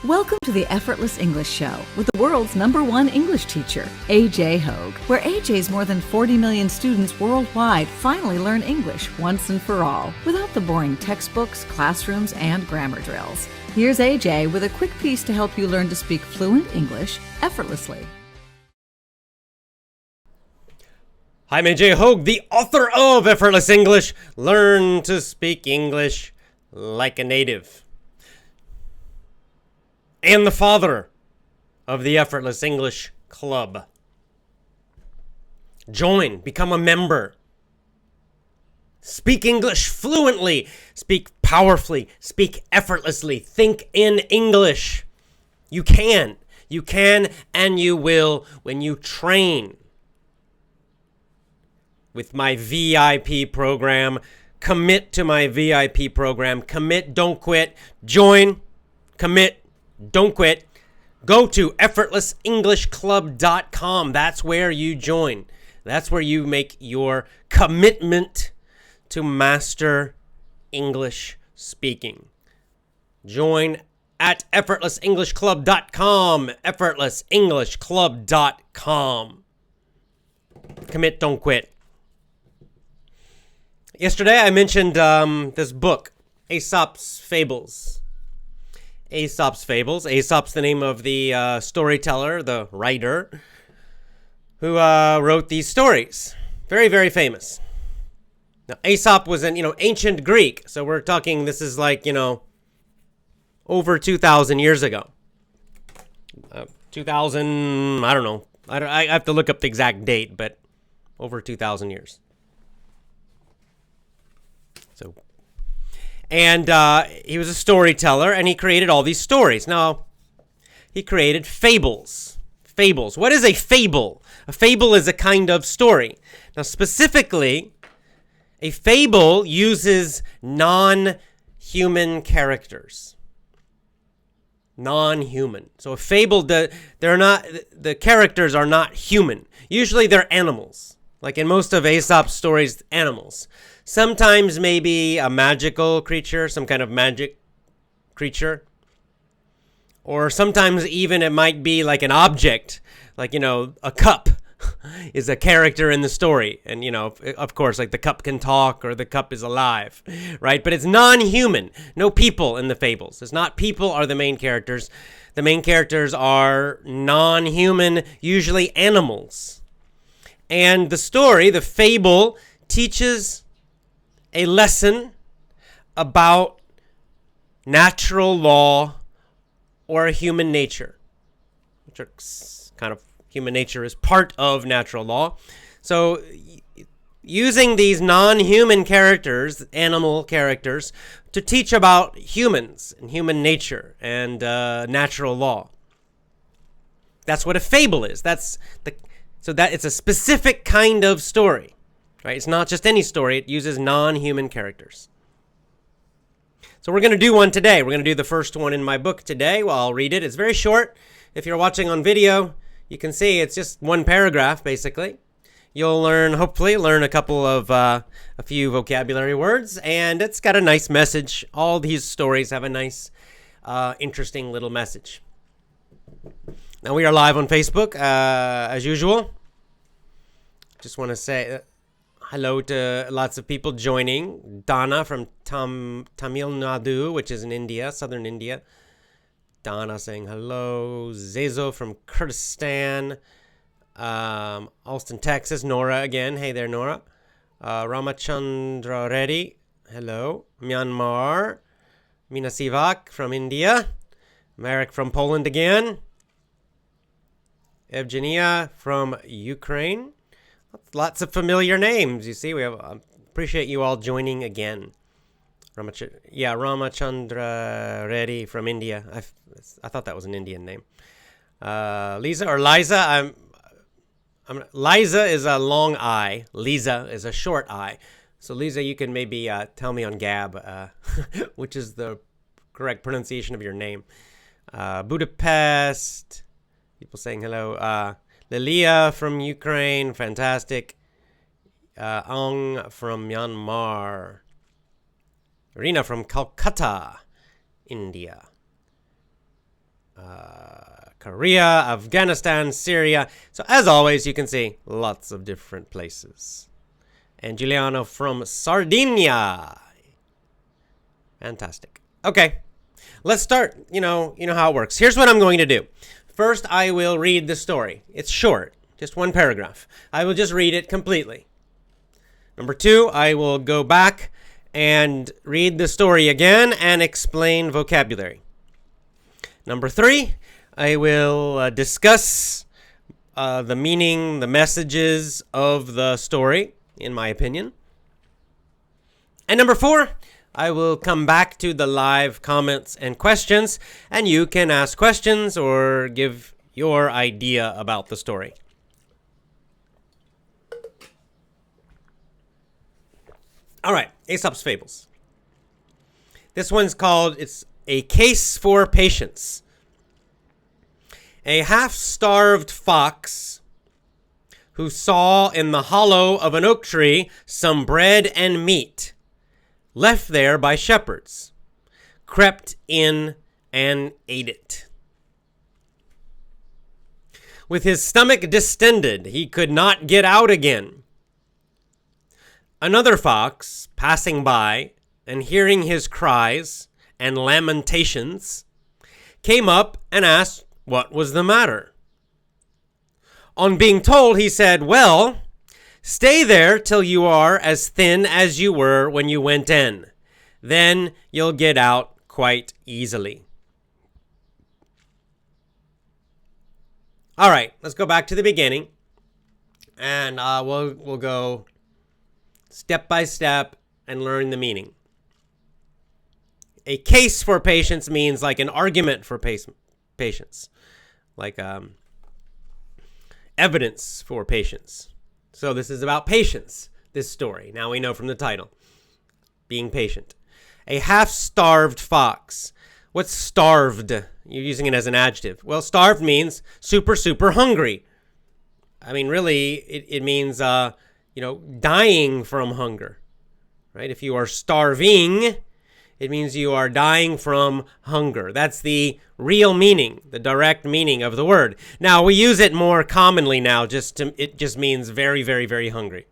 Welcome to the Effortless English Show with the world's #1 English teacher, AJ Hogue, where AJ's more than 40 million students worldwide finally learn English once and for all, without the boring textbooks, classrooms, and grammar drills. Here's AJ with a quick piece to help you learn to speak fluent English effortlessly. Hi, I'm AJ Hogue, the author of Effortless English. Learn to speak English like a native. And the father of the Effortless English Club. Join, become a member. Speak English fluently, speak powerfully, speak effortlessly, think in English. You can, and you will when you train. With my VIP program, commit to my VIP program. Commit, don't quit. Join, commit, don't quit. Go to effortlessenglishclub.com. That's where you join. That's where you make your commitment to master English speaking. Join at effortlessenglishclub.com. effortlessenglishclub.com. Commit, don't quit. Yesterday I mentioned this book, Aesop's Fables. Aesop's Fables. Aesop's the name of the storyteller, the writer, who wrote these stories. Very, very famous. Now, Aesop was in, ancient Greek. So we're talking, this is like, over 2,000 years ago. 2,000, I don't know. I have to look up the exact date, but over 2,000 years. And he was a storyteller, and he created all these stories. Now, he created fables. Fables. What is a fable? A fable is a kind of story. Now, specifically, a fable uses non-human characters. Non-human. So a fable, the characters are not human. Usually they're animals. Like in most of Aesop's stories, animals. Sometimes maybe a magical creature, some kind of magic creature. Or sometimes even it might be like an object, like, a cup is a character in the story. And, of course, like the cup can talk or the cup is alive, right? But it's non-human, no people in the fables. It's not people are the main characters. The main characters are non-human, usually animals. And the story, the fable, teaches a lesson about natural law or human nature, which are kind of human nature is part of natural law. So using these non-human characters, animal characters, to teach about humans and human nature and natural law. That's what a fable is. So that it's a specific kind of story. Right? It's not just any story. It uses non-human characters. So we're going to do one today. We're going to do the first one in my book today. Well, I'll read it. It's very short. If you're watching on video, you can see it's just one paragraph, basically. You'll hopefully learn a couple of, a few vocabulary words, and it's got a nice message. All these stories have a nice, interesting little message. Now, we are live on Facebook, as usual. Just want to say hello to lots of people joining. Dana from Tamil Nadu, which is in India, southern India. Dana saying hello. Zezo from Kurdistan. Austin, Texas. Nora again. Hey there, Nora. Ramachandra Reddy. Hello. Myanmar. Mina Sivak from India. Marek from Poland again. Evgenia from Ukraine. Lots of familiar names. You see, appreciate you all joining again. Ramachandra Reddy from India. I thought that was an Indian name. Lisa or Liza. Liza is a long I. Lisa is a short I. So Lisa, you can maybe tell me on Gab which is the correct pronunciation of your name. Budapest. People saying hello. Lilia from Ukraine, fantastic. Ang from Myanmar. Rina from Calcutta, India. Korea, Afghanistan, Syria. So as always, you can see lots of different places. And Giuliano from Sardinia. Fantastic. Okay, let's start. You know how it works. Here's what I'm going to do. First, I will read the story. It's short, just one paragraph. I will just read it completely. Number 2, I will go back and read the story again and explain vocabulary. Number 3, I will discuss the meaning, the messages of the story, in my opinion. And number 4, I will come back to the live comments and questions, and you can ask questions or give your idea about the story. All right, Aesop's Fables. This one's called, it's A Case for Patience. A half-starved fox who saw in the hollow of an oak tree some bread and meat, left there by shepherds, crept in and ate it. With his stomach distended, he could not get out again. Another fox, passing by and hearing his cries and lamentations, came up and asked what was the matter. On being told, he said, "Well, stay there till you are as thin as you were when you went in. Then you'll get out quite easily." All right, let's go back to the beginning, and we'll go step by step and learn the meaning. A case for patience means like an argument for patience, like evidence for patience. So this is about patience, this story. Now we know from the title, being patient. A half-starved fox. What's starved? You're using it as an adjective. Well, starved means super, super hungry. I mean, really, it means, dying from hunger, right? If you are starving, it means you are dying from hunger. That's the real meaning, the direct meaning of the word. Now, we use it more commonly now, it just means very, very, very hungry.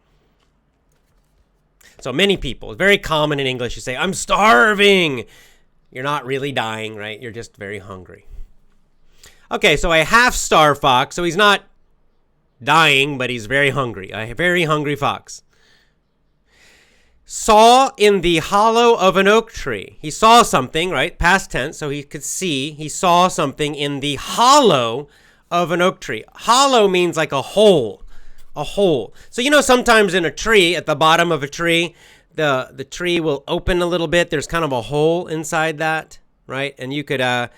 So many people, it's very common in English, you say, "I'm starving." You're not really dying, right? You're just very hungry. Okay, so a half-starved fox, so he's not dying, but he's very hungry. A very hungry fox. Saw in the hollow of an oak tree. He saw something, right? Past tense, so he could see. He saw something in the hollow of an oak tree. Hollow means like a hole. A hole. So sometimes in a tree, at the bottom of a tree, the tree will open a little bit. There's kind of a hole inside that, right? And you could, a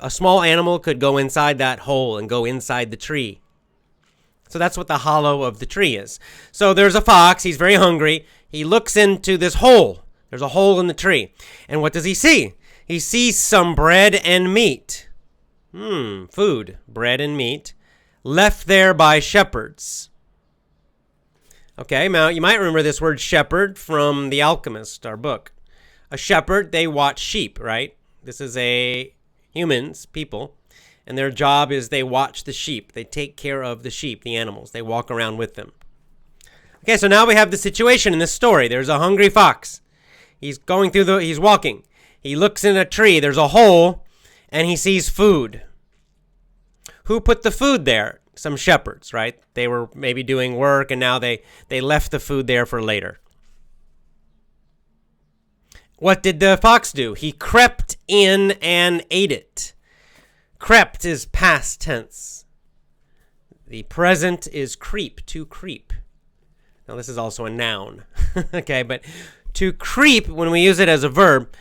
small animal could go inside that hole and go inside the tree. So that's what the hollow of the tree is. So there's a fox. He's very hungry. He looks into this hole. There's a hole in the tree. And what does he see? He sees some bread and meat. Food, bread and meat, left there by shepherds. Okay, now you might remember this word shepherd from The Alchemist, our book. A shepherd, they watch sheep, right? This is people. And their job is they watch the sheep. They take care of the sheep, the animals. They walk around with them. Okay, so now we have the situation in this story. There's a hungry fox. He's walking. He looks in a tree. There's a hole, and he sees food. Who put the food there? Some shepherds, right? They were maybe doing work, and now they left the food there for later. What did the fox do? He crept in and ate it. Crept is past tense. The present is creep, to creep. Now, this is also a noun, okay? But to creep, when we use it as a verb,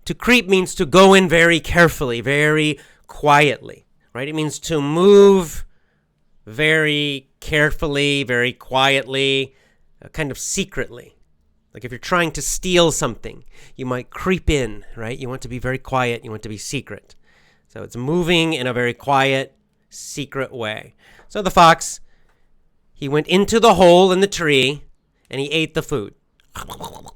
to creep means to go in very carefully, very quietly, right? It means to move very carefully, very quietly, kind of secretly. Like if you're trying to steal something, you might creep in, right? You want to be very quiet. You want to be secret. So it's moving in a very quiet, secret way. So the fox, he went into the hole in the tree and he ate the food. All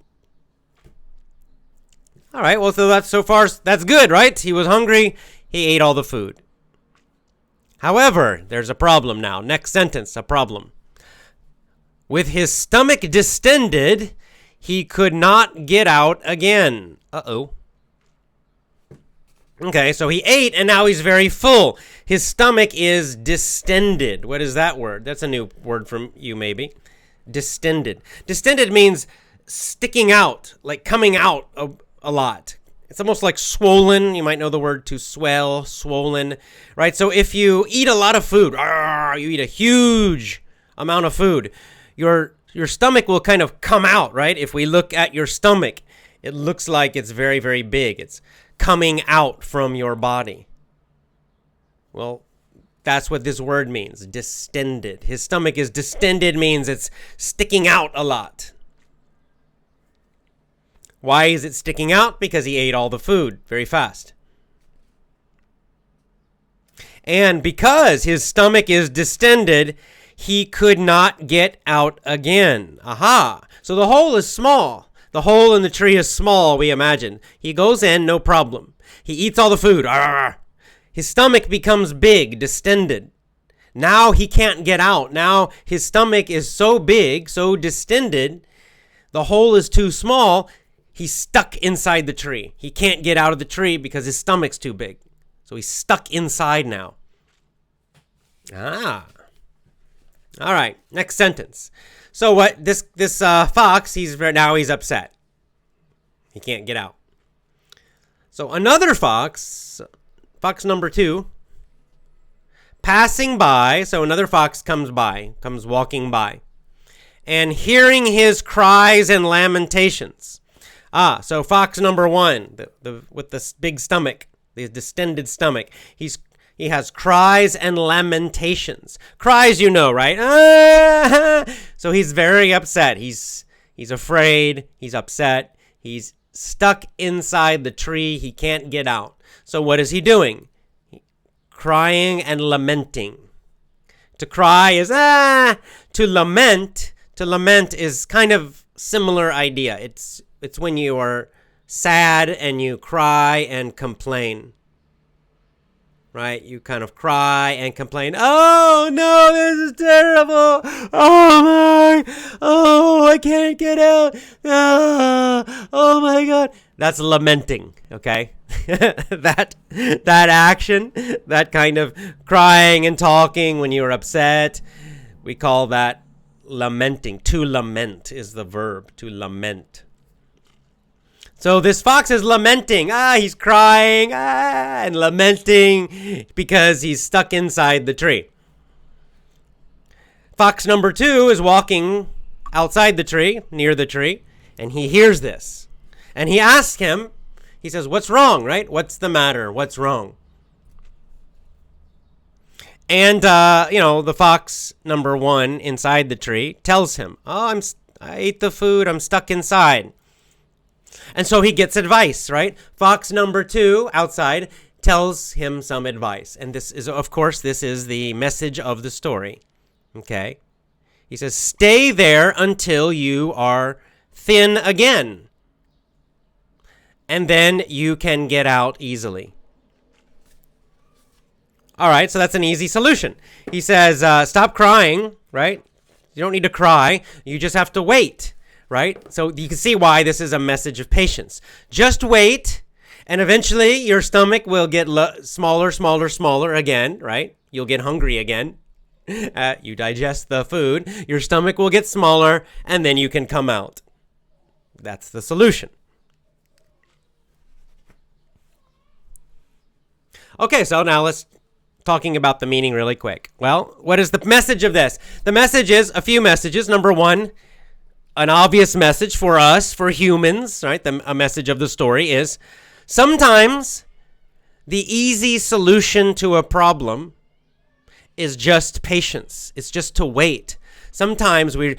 right, well, so far, that's good, right? He was hungry. He ate all the food. However, there's a problem now. Next sentence, a problem. With his stomach distended, he could not get out again. Uh-oh. Okay, so he ate and now he's very full. His stomach is distended. What is that word? That's a new word from you, maybe. Distended. Distended means sticking out, like coming out a lot. It's almost like swollen. You might know the word to swell, swollen, right? So if you eat a lot of food, you eat a huge amount of food, your stomach will kind of come out, right? If we look at your stomach, it looks like it's very, very big. It's coming out from your body. Well, that's what this word means, distended. His stomach is distended, means it's sticking out a lot. Why is it sticking out? Because he ate all the food very fast. And because his stomach is distended, he could not get out again. Aha! So the hole is small. The hole in the tree is small, we imagine. He goes in, no problem. He eats all the food. His stomach becomes big, distended. Now he can't get out. Now his stomach is so big, so distended, the hole is too small. He's stuck inside the tree. He can't get out of the tree because his stomach's too big. So he's stuck inside now. All right, next sentence. So what this fox, he's upset. He can't get out. So another fox number 2, passing by, so another fox comes walking by, and hearing his cries and lamentations. So fox number 1, the with the big stomach, the distended stomach, he has cries and lamentations. Cries, you know, right? So he's very upset. He's afraid. He's upset. He's stuck inside the tree. He can't get out. So what is he doing? Crying and lamenting. To cry is to lament. To lament is kind of similar idea. It's when you are sad and you cry and complain. Right? You kind of cry and complain. Oh, no, this is terrible. Oh, I can't get out. Oh, my God. That's lamenting, okay? that action, that kind of crying and talking when you're upset, we call that lamenting. To lament is the verb, to lament. So this fox is lamenting. He's crying and lamenting because he's stuck inside the tree. Fox number 2 is walking outside the tree, near the tree, and he hears this. And he asks him, he says, what's wrong, right? What's the matter? What's wrong? And, the fox number 1 inside the tree tells him, I ate the food. I'm stuck inside. And so he gets advice, right? Fox number 2 outside tells him some advice. And this is, of course, the message of the story. Okay? He says, stay there until you are thin again. And then you can get out easily. All right, so that's an easy solution. He says, stop crying, right? You don't need to cry. You just have to wait. Right? So you can see why this is a message of patience. Just wait, and eventually your stomach will get smaller again, right? You'll get hungry again. You digest the food. Your stomach will get smaller, and then you can come out. That's the solution. Okay, so now let's talking about the meaning really quick. Well, what is the message of this? The message is a few messages. Number 1, an obvious message for us, for humans, right? A message of the story is sometimes the easy solution to a problem is just patience. It's just to wait. Sometimes we're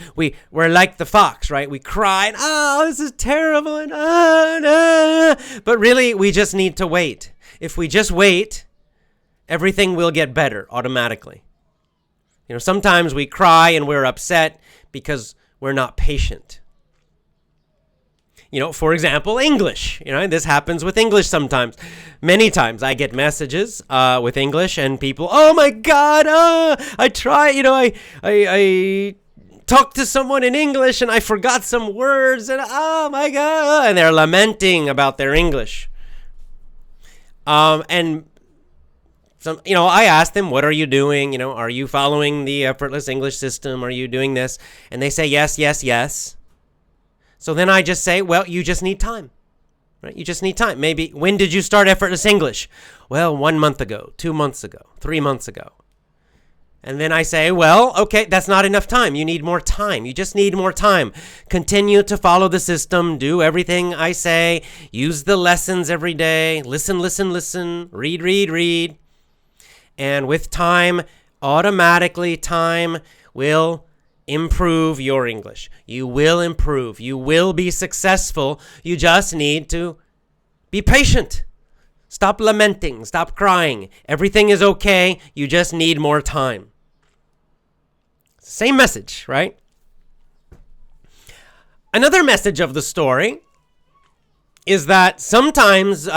like the fox, right? We cry, and, this is terrible, and but really we just need to wait. If we just wait, everything will get better automatically. Sometimes we cry and we're upset because we're not patient. For example, English. This happens with English sometimes. Many times I get messages with English and people, oh my God, I try, I talked to someone in English and I forgot some words and oh my God, and they're lamenting about their English. And some, I ask them, what are you doing? Are you following the effortless English system? Are you doing this? And they say, yes, yes, yes. So then I just say, well, you just need time, right? You just need time. Maybe, when did you start effortless English? Well, 1 month ago, 2 months ago, 3 months ago. And then I say, well, okay, that's not enough time. You need more time. You just need more time. Continue to follow the system. Do everything I say. Use the lessons every day. Listen, listen, listen. Read, read, read. And with time, automatically time will improve your English. You will improve. You will be successful. You just need to be patient. Stop lamenting. Stop crying. Everything is okay. You just need more time. Same message, right? Another message of the story is that sometimes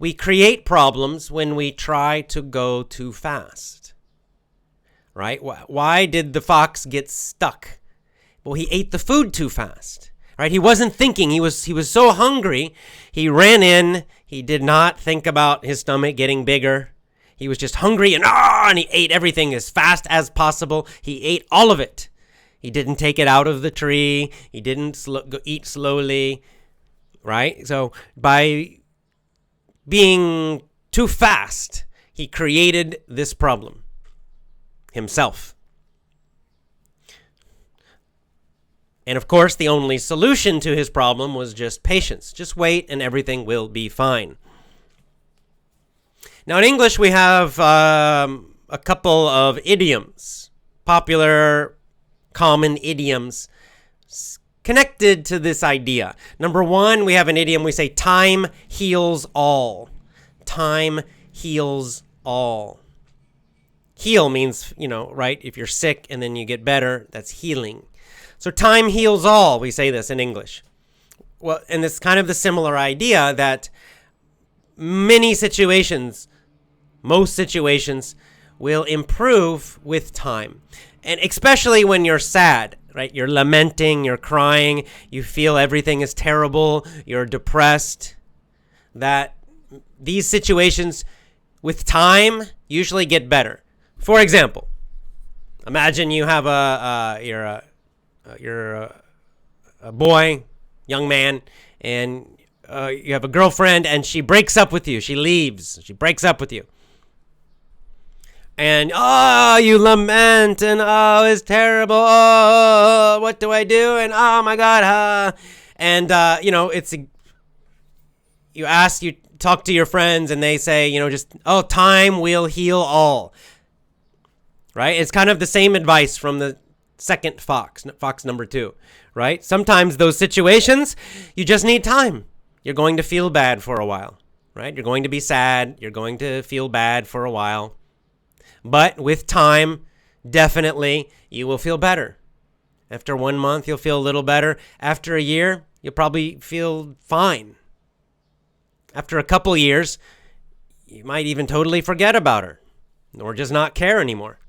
we create problems when we try to go too fast. Right? Why did the fox get stuck? Well, he ate the food too fast. Right? He wasn't thinking. He was so hungry. He ran in. He did not think about his stomach getting bigger. He was just hungry and he ate everything as fast as possible. He ate all of it. He didn't take it out of the tree. He didn't eat slowly. Right? So by being too fast, he created this problem himself. And of course, the only solution to his problem was just patience. Just wait and everything will be fine. Now, in English, we have a couple of idioms, popular, common idioms connected to this idea. Number one, we have an idiom. We say, time heals all. Time heals all. Heal means, right? If you're sick and then you get better, that's healing. So time heals all. We say this in English. Well, and it's kind of the similar idea that most situations will improve with time. And especially when you're sad, right? You're lamenting, you're crying, you feel everything is terrible, you're depressed. That these situations with time usually get better. For example, imagine you have you're a boy, young man, and you have a girlfriend, and she breaks up with you. She leaves. She breaks up with you. And, you lament, and, it's terrible. Oh, what do I do? And, oh, my God. And, you talk to your friends, and they say, time will heal all. Right? It's kind of the same advice from the second fox number 2, right? Sometimes those situations, you just need time. You're going to feel bad for a while, right? You're going to be sad. You're going to feel bad for a while. But with time, definitely, you will feel better. After 1 month, you'll feel a little better. After a year, you'll probably feel fine. After a couple years, you might even totally forget about her or just not care anymore.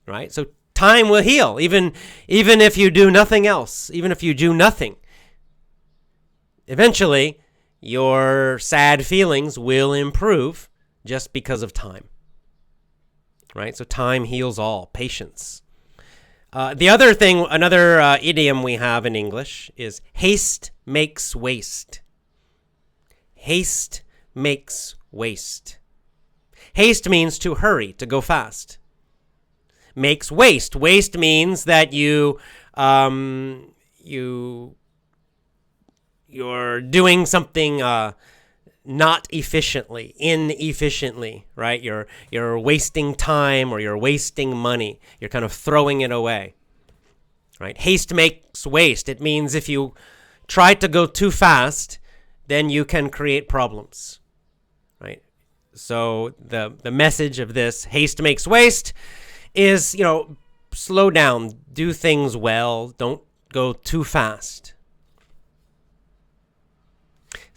Right? So time will heal, even if you do nothing else, even if you do nothing. Eventually, your sad feelings will improve just because of time. Right? So time heals all. Patience. Another idiom we have in English is haste makes waste. Haste makes waste. Haste means to hurry, to go fast. Makes waste. Waste means that you're doing something not efficiently, inefficiently, right? You're wasting time or you're wasting money. You're kind of throwing it away, right? Haste makes waste. It means if you try to go too fast, then you can create problems, right? So the message of this haste makes waste is, slow down, do things well, don't go too fast.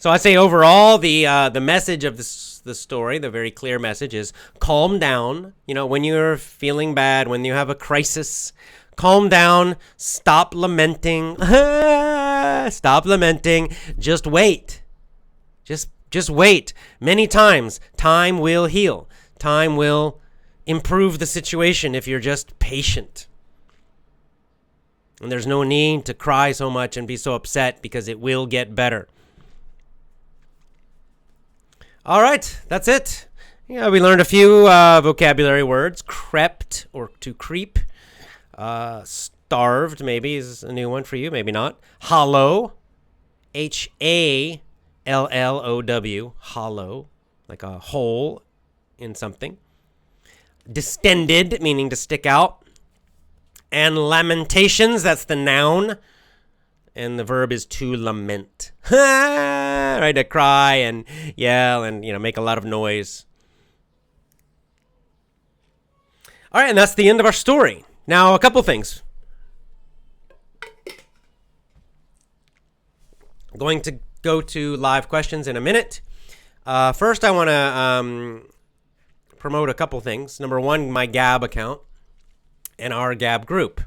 So I say overall, the message of the story, the very clear message is calm down. When you're feeling bad, when you have a crisis, calm down. Stop lamenting. Stop lamenting. Just wait. Just wait. Many times, time will heal. Time will improve the situation if you're just patient. And there's no need to cry so much and be so upset because it will get better. All right, that's it. Yeah, we learned a few vocabulary words. Crept, or to creep. Starved, maybe, is a new one for you. Maybe not. Hollow. Halllow. Hollow. Like a hole in something. Distended, meaning to stick out. And lamentations, that's the noun. And the verb is to lament. Right, to cry and yell and, make a lot of noise. All right, and that's the end of our story. Now, a couple things. I'm going to go to live questions in a minute. First, I want to promote a couple things. Number one, my Gab account and our Gab group.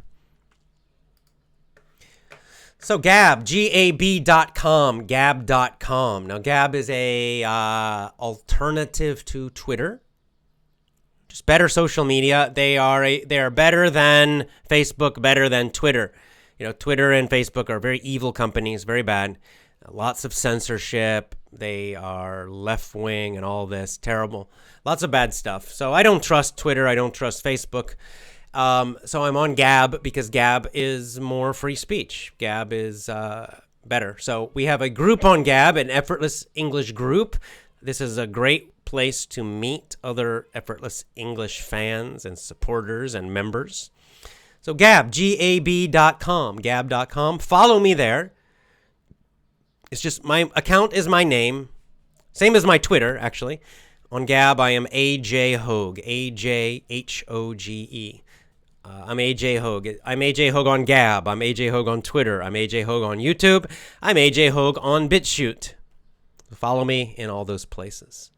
So Gab, Gab.com, Gab.com. Now Gab is a alternative to Twitter. Just better social media. They are better than Facebook, better than Twitter. Twitter and Facebook are very evil companies, very bad. Lots of censorship. They are left wing and all this terrible. Lots of bad stuff. So I don't trust Twitter. I don't trust Facebook. So I'm on Gab because Gab is more free speech. Gab is better. So we have a group on Gab, an Effortless English group. This is a great place to meet other Effortless English fans and supporters and members. So Gab, Gab.com, Gab.com. Follow me there. It's just my account is my name. Same as my Twitter, actually. On Gab, I am AJ Hogue, AJHOGE. I'm AJ Hogue. I'm AJ Hogue on Gab. I'm AJ Hogue on Twitter. I'm AJ Hogue on YouTube. I'm AJ Hogue on BitChute. Follow me in all those places.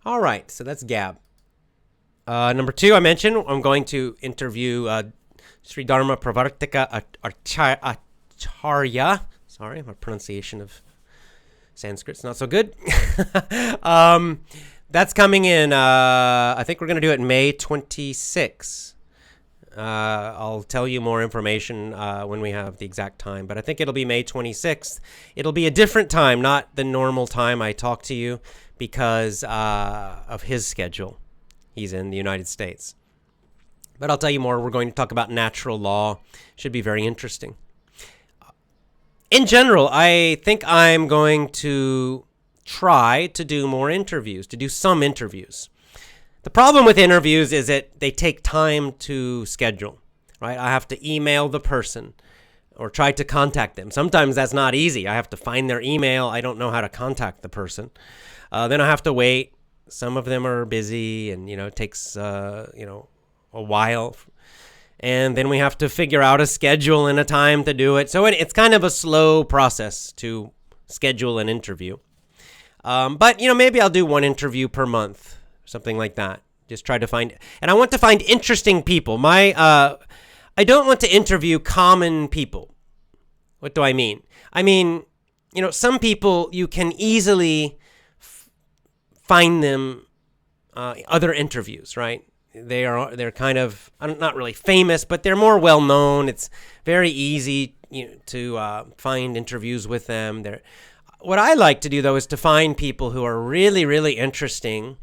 All right, so that's Gab. Number two, I mentioned I'm going to interview Sri Dharma Pravartika Acharya. Sorry, my pronunciation of Sanskrit's not so good. That's coming in, I think we're going to do it May 26th. I'll tell you more information when we have the exact time, but I think it'll be May 26th. It'll be a different time, not the normal time I talk to you because of his schedule. He's in the United States. But I'll tell you more. We're going to talk about natural law. Should be very interesting. In general, I think I'm going to try to do more interviews, to do some interviews. The problem with interviews is that they take time to schedule, right? I have to email the person or try to contact them. Sometimes that's not easy. I have to find their email. I don't know how to contact the person. Then I have to wait. Some of them are busy and, it takes, a while. And then we have to figure out a schedule and a time to do it. So it's kind of a slow process to schedule an interview. But, maybe I'll do one interview per month, something like that. Just try to find, and I want to find interesting people. I don't want to interview common people. What do I mean? I mean, some people you can easily find them other interviews, right? They're kind of not really famous, but they're more well known. It's very easy to find interviews with them. What I like to do though is to find people who are really, really interesting,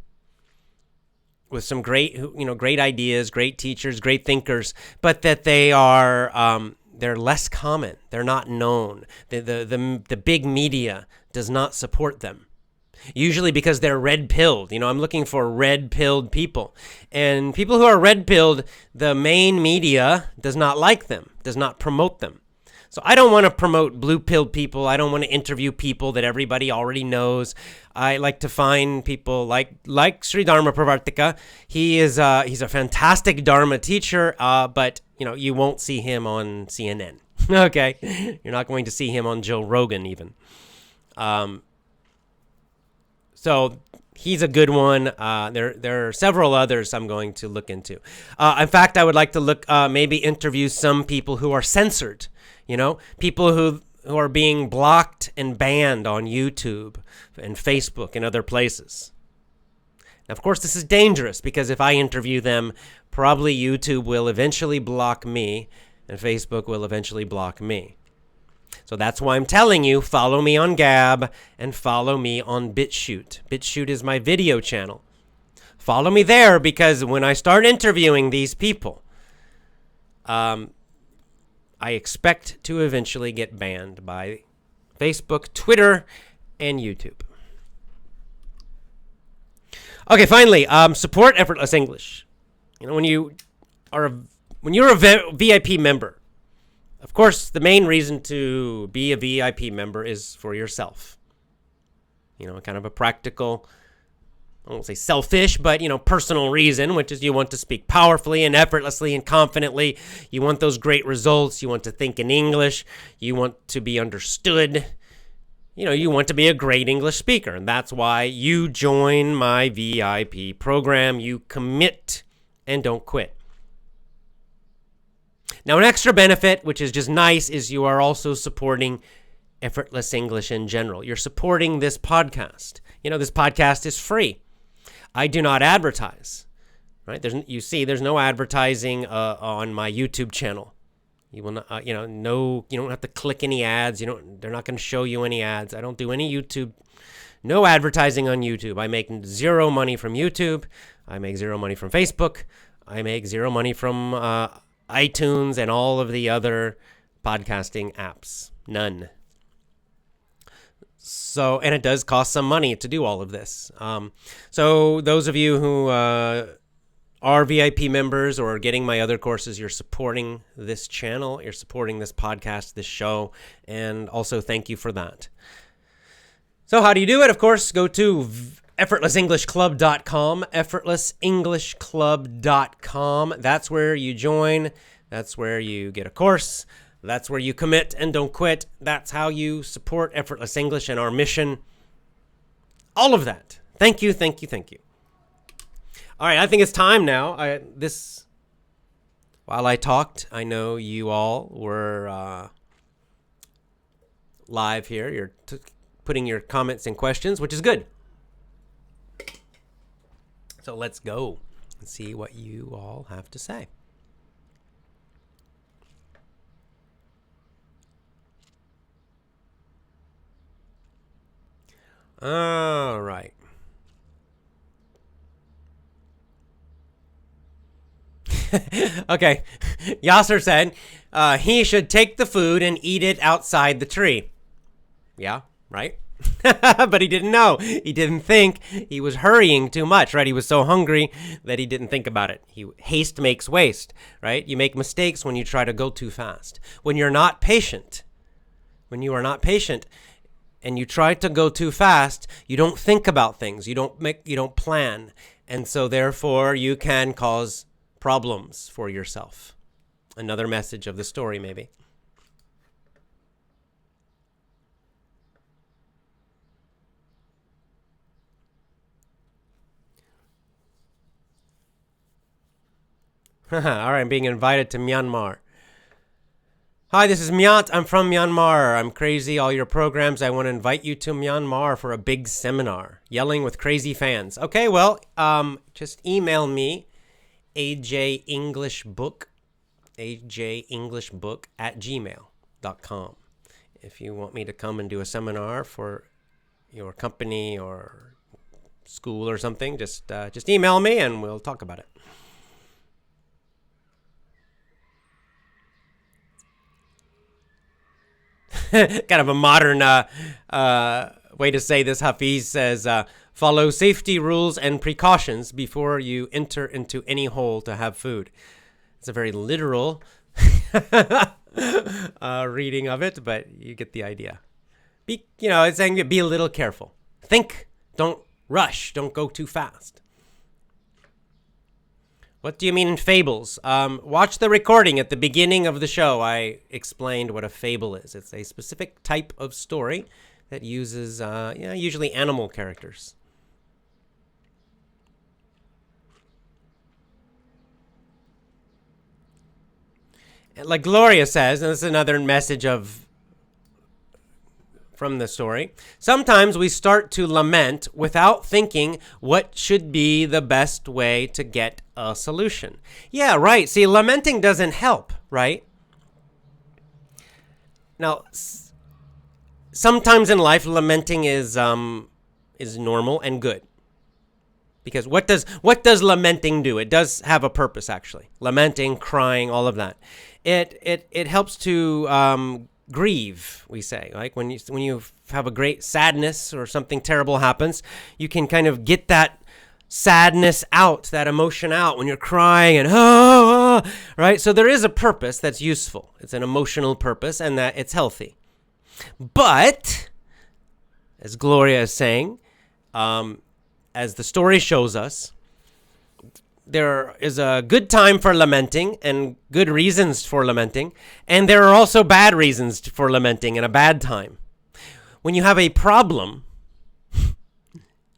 with some great ideas, great teachers, great thinkers, but that they are they're less common. They're not known. The big media does not support them. Usually because they're red-pilled. I'm looking for red-pilled people. And people who are red-pilled, the main media does not like them, does not promote them. So I don't want to promote blue-pilled people. I don't want to interview people that everybody already knows. I like to find people like Sri Dharma Pravartika. He's a fantastic Dharma teacher, but you won't see him on CNN. Okay, you're not going to see him on Joe Rogan even. So he's a good one. There are several others I'm going to look into. In fact, I would like to maybe interview some people who are censored. People who are being blocked and banned on YouTube and Facebook and other places. Now, of course, this is dangerous because if I interview them, probably YouTube will eventually block me and Facebook will eventually block me. So that's why I'm telling you, follow me on Gab and follow me on BitChute. BitChute is my video channel. Follow me there because when I start interviewing these people, I expect to eventually get banned by Facebook, Twitter, and YouTube. Okay, finally, support Effortless English. When you're a VIP member, of course, the main reason to be a VIP member is for yourself. Kind of a practical, I won't say selfish, but, personal reason, which is you want to speak powerfully and effortlessly and confidently. You want those great results. You want to think in English. You want to be understood. You want to be a great English speaker. And that's why you join my VIP program. You commit and don't quit. Now, an extra benefit, which is just nice, is you are also supporting Effortless English in general. You're supporting this podcast. This podcast is free. I do not advertise, right? There's no advertising on my YouTube channel. You will not, you don't have to click any ads. They're not going to show you any ads. I don't do any YouTube, no advertising on YouTube. I make zero money from YouTube. I make zero money from Facebook. I make zero money from iTunes and all of the other podcasting apps. None. So, and it does cost some money to do all of this. So those of you who are VIP members or are getting my other courses, you're supporting this channel, you're supporting this podcast, this show, and also thank you for that. So how do you do it? Of course, go to effortlessenglishclub.com, effortlessenglishclub.com. That's where you join. That's where you get a course. That's where you commit and don't quit. That's how you support Effortless English and our mission. All of that. Thank you, thank you, thank you. All right, I think it's time now. While I talked, I know you all were live here. You're putting your comments and questions, which is good. So let's go and see what you all have to say. All right. Okay. Yasser said he should take the food and eat it outside the tree. Yeah, right? But he didn't know. He didn't think. He was hurrying too much, right? He was so hungry that he didn't think about it. Haste makes waste, right? You make mistakes when you try to go too fast. When you are not patient and you try to go too fast, you don't think about things. You don't plan. And so therefore you can cause problems for yourself. Another message of the story, maybe. All right, I'm being invited to Myanmar. Hi, this is Myat. I'm from Myanmar. I'm crazy. All your programs. I want to invite you to Myanmar for a big seminar. Yelling with crazy fans. Okay, well, just email me, ajenglishbook@gmail.com. If you want me to come and do a seminar for your company or school or something, just email me and we'll talk about it. Kind of a modern way to say this. Hafiz says, follow safety rules and precautions before you enter into any hole to have food. It's a very literal reading of it, but you get the idea. It's saying be a little careful. Think, don't rush, don't go too fast. What do you mean in fables? Watch the recording at the beginning of the show. I explained what a fable is. It's a specific type of story that uses usually animal characters. Like Gloria says, and this is another message from the story, sometimes we start to lament without thinking what should be the best way to get a solution. Yeah, right. See, lamenting doesn't help, right? Now, sometimes in life, lamenting is normal and good. Because what does lamenting do? It does have a purpose, actually. Lamenting, crying, all of that. It helps to grieve, we say. Like when you have a great sadness or something terrible happens, you can kind of get that sadness out, that emotion out when you're crying and right? So there is a purpose that's useful. It's an emotional purpose, and that it's healthy. But as Gloria is saying, as the story shows us, there is a good time for lamenting and good reasons for lamenting, and there are also bad reasons for lamenting and a bad time. When you have a problem,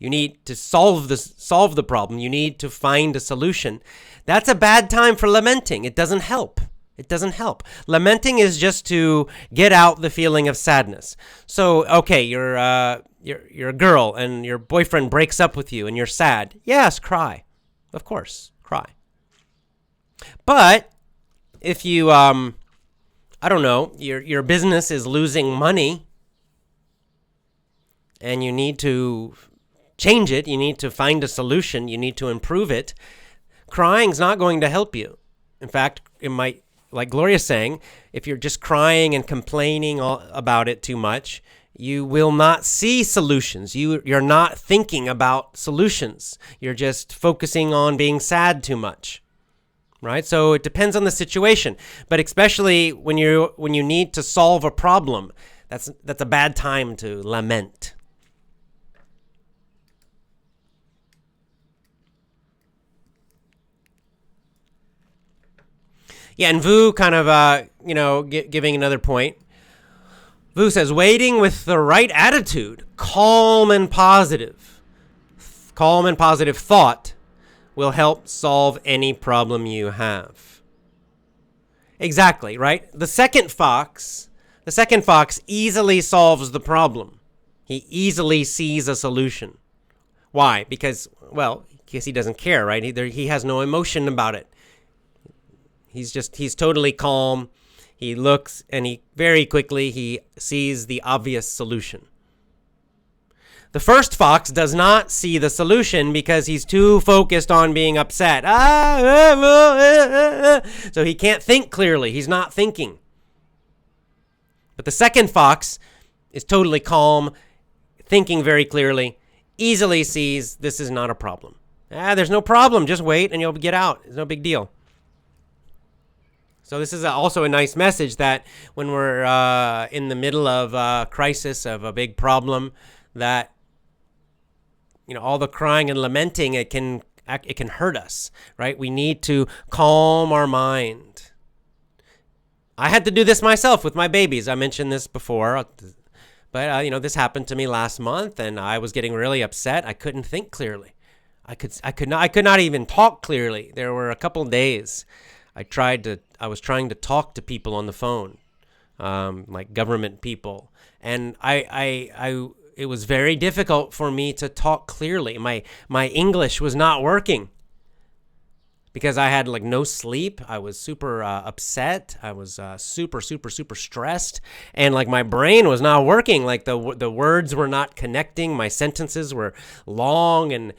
you need to solve the problem. You need to find a solution. That's a bad time for lamenting. It doesn't help. It doesn't help. Lamenting is just to get out the feeling of sadness. So, okay, you're a girl and your boyfriend breaks up with you and you're sad. Yes, cry. Of course, cry. But if you, I don't know, your business is losing money and you need to change it, you need to find a solution, you need to improve it, crying's not going to help you. In fact, it might, like Gloria's saying, if you're just crying and complaining about it too much, you will not see solutions. You're not thinking about solutions. You're just focusing on being sad too much, right? So it depends on the situation, but especially when you need to solve a problem, that's a bad time to lament. Yeah, and Vu kind of giving another point. Vu says, waiting with the right attitude, calm and positive thought will help solve any problem you have. Exactly, right? The second fox easily solves the problem. He easily sees a solution. Why? Because he doesn't care, right? He has no emotion about it. He's totally calm. He looks and he very quickly sees the obvious solution. The first fox does not see the solution because he's too focused on being upset. So he can't think clearly. He's not thinking. But the second fox is totally calm, thinking very clearly, easily sees this is not a problem. There's no problem. Just wait and you'll get out. It's no big deal. So this is also a nice message that when we're in the middle of a crisis, of a big problem, that all the crying and lamenting, it can hurt us, right? We need to calm our mind. I had to do this myself with my babies. I mentioned this before, but this happened to me last month, and I was getting really upset. I couldn't think clearly. I could not even talk clearly. There were a couple days I was trying to talk to people on the phone, like government people, and it was very difficult for me to talk clearly. My English was not working because I had no sleep. I was super upset. I was super stressed, and my brain was not working. The words were not connecting. My sentences were long and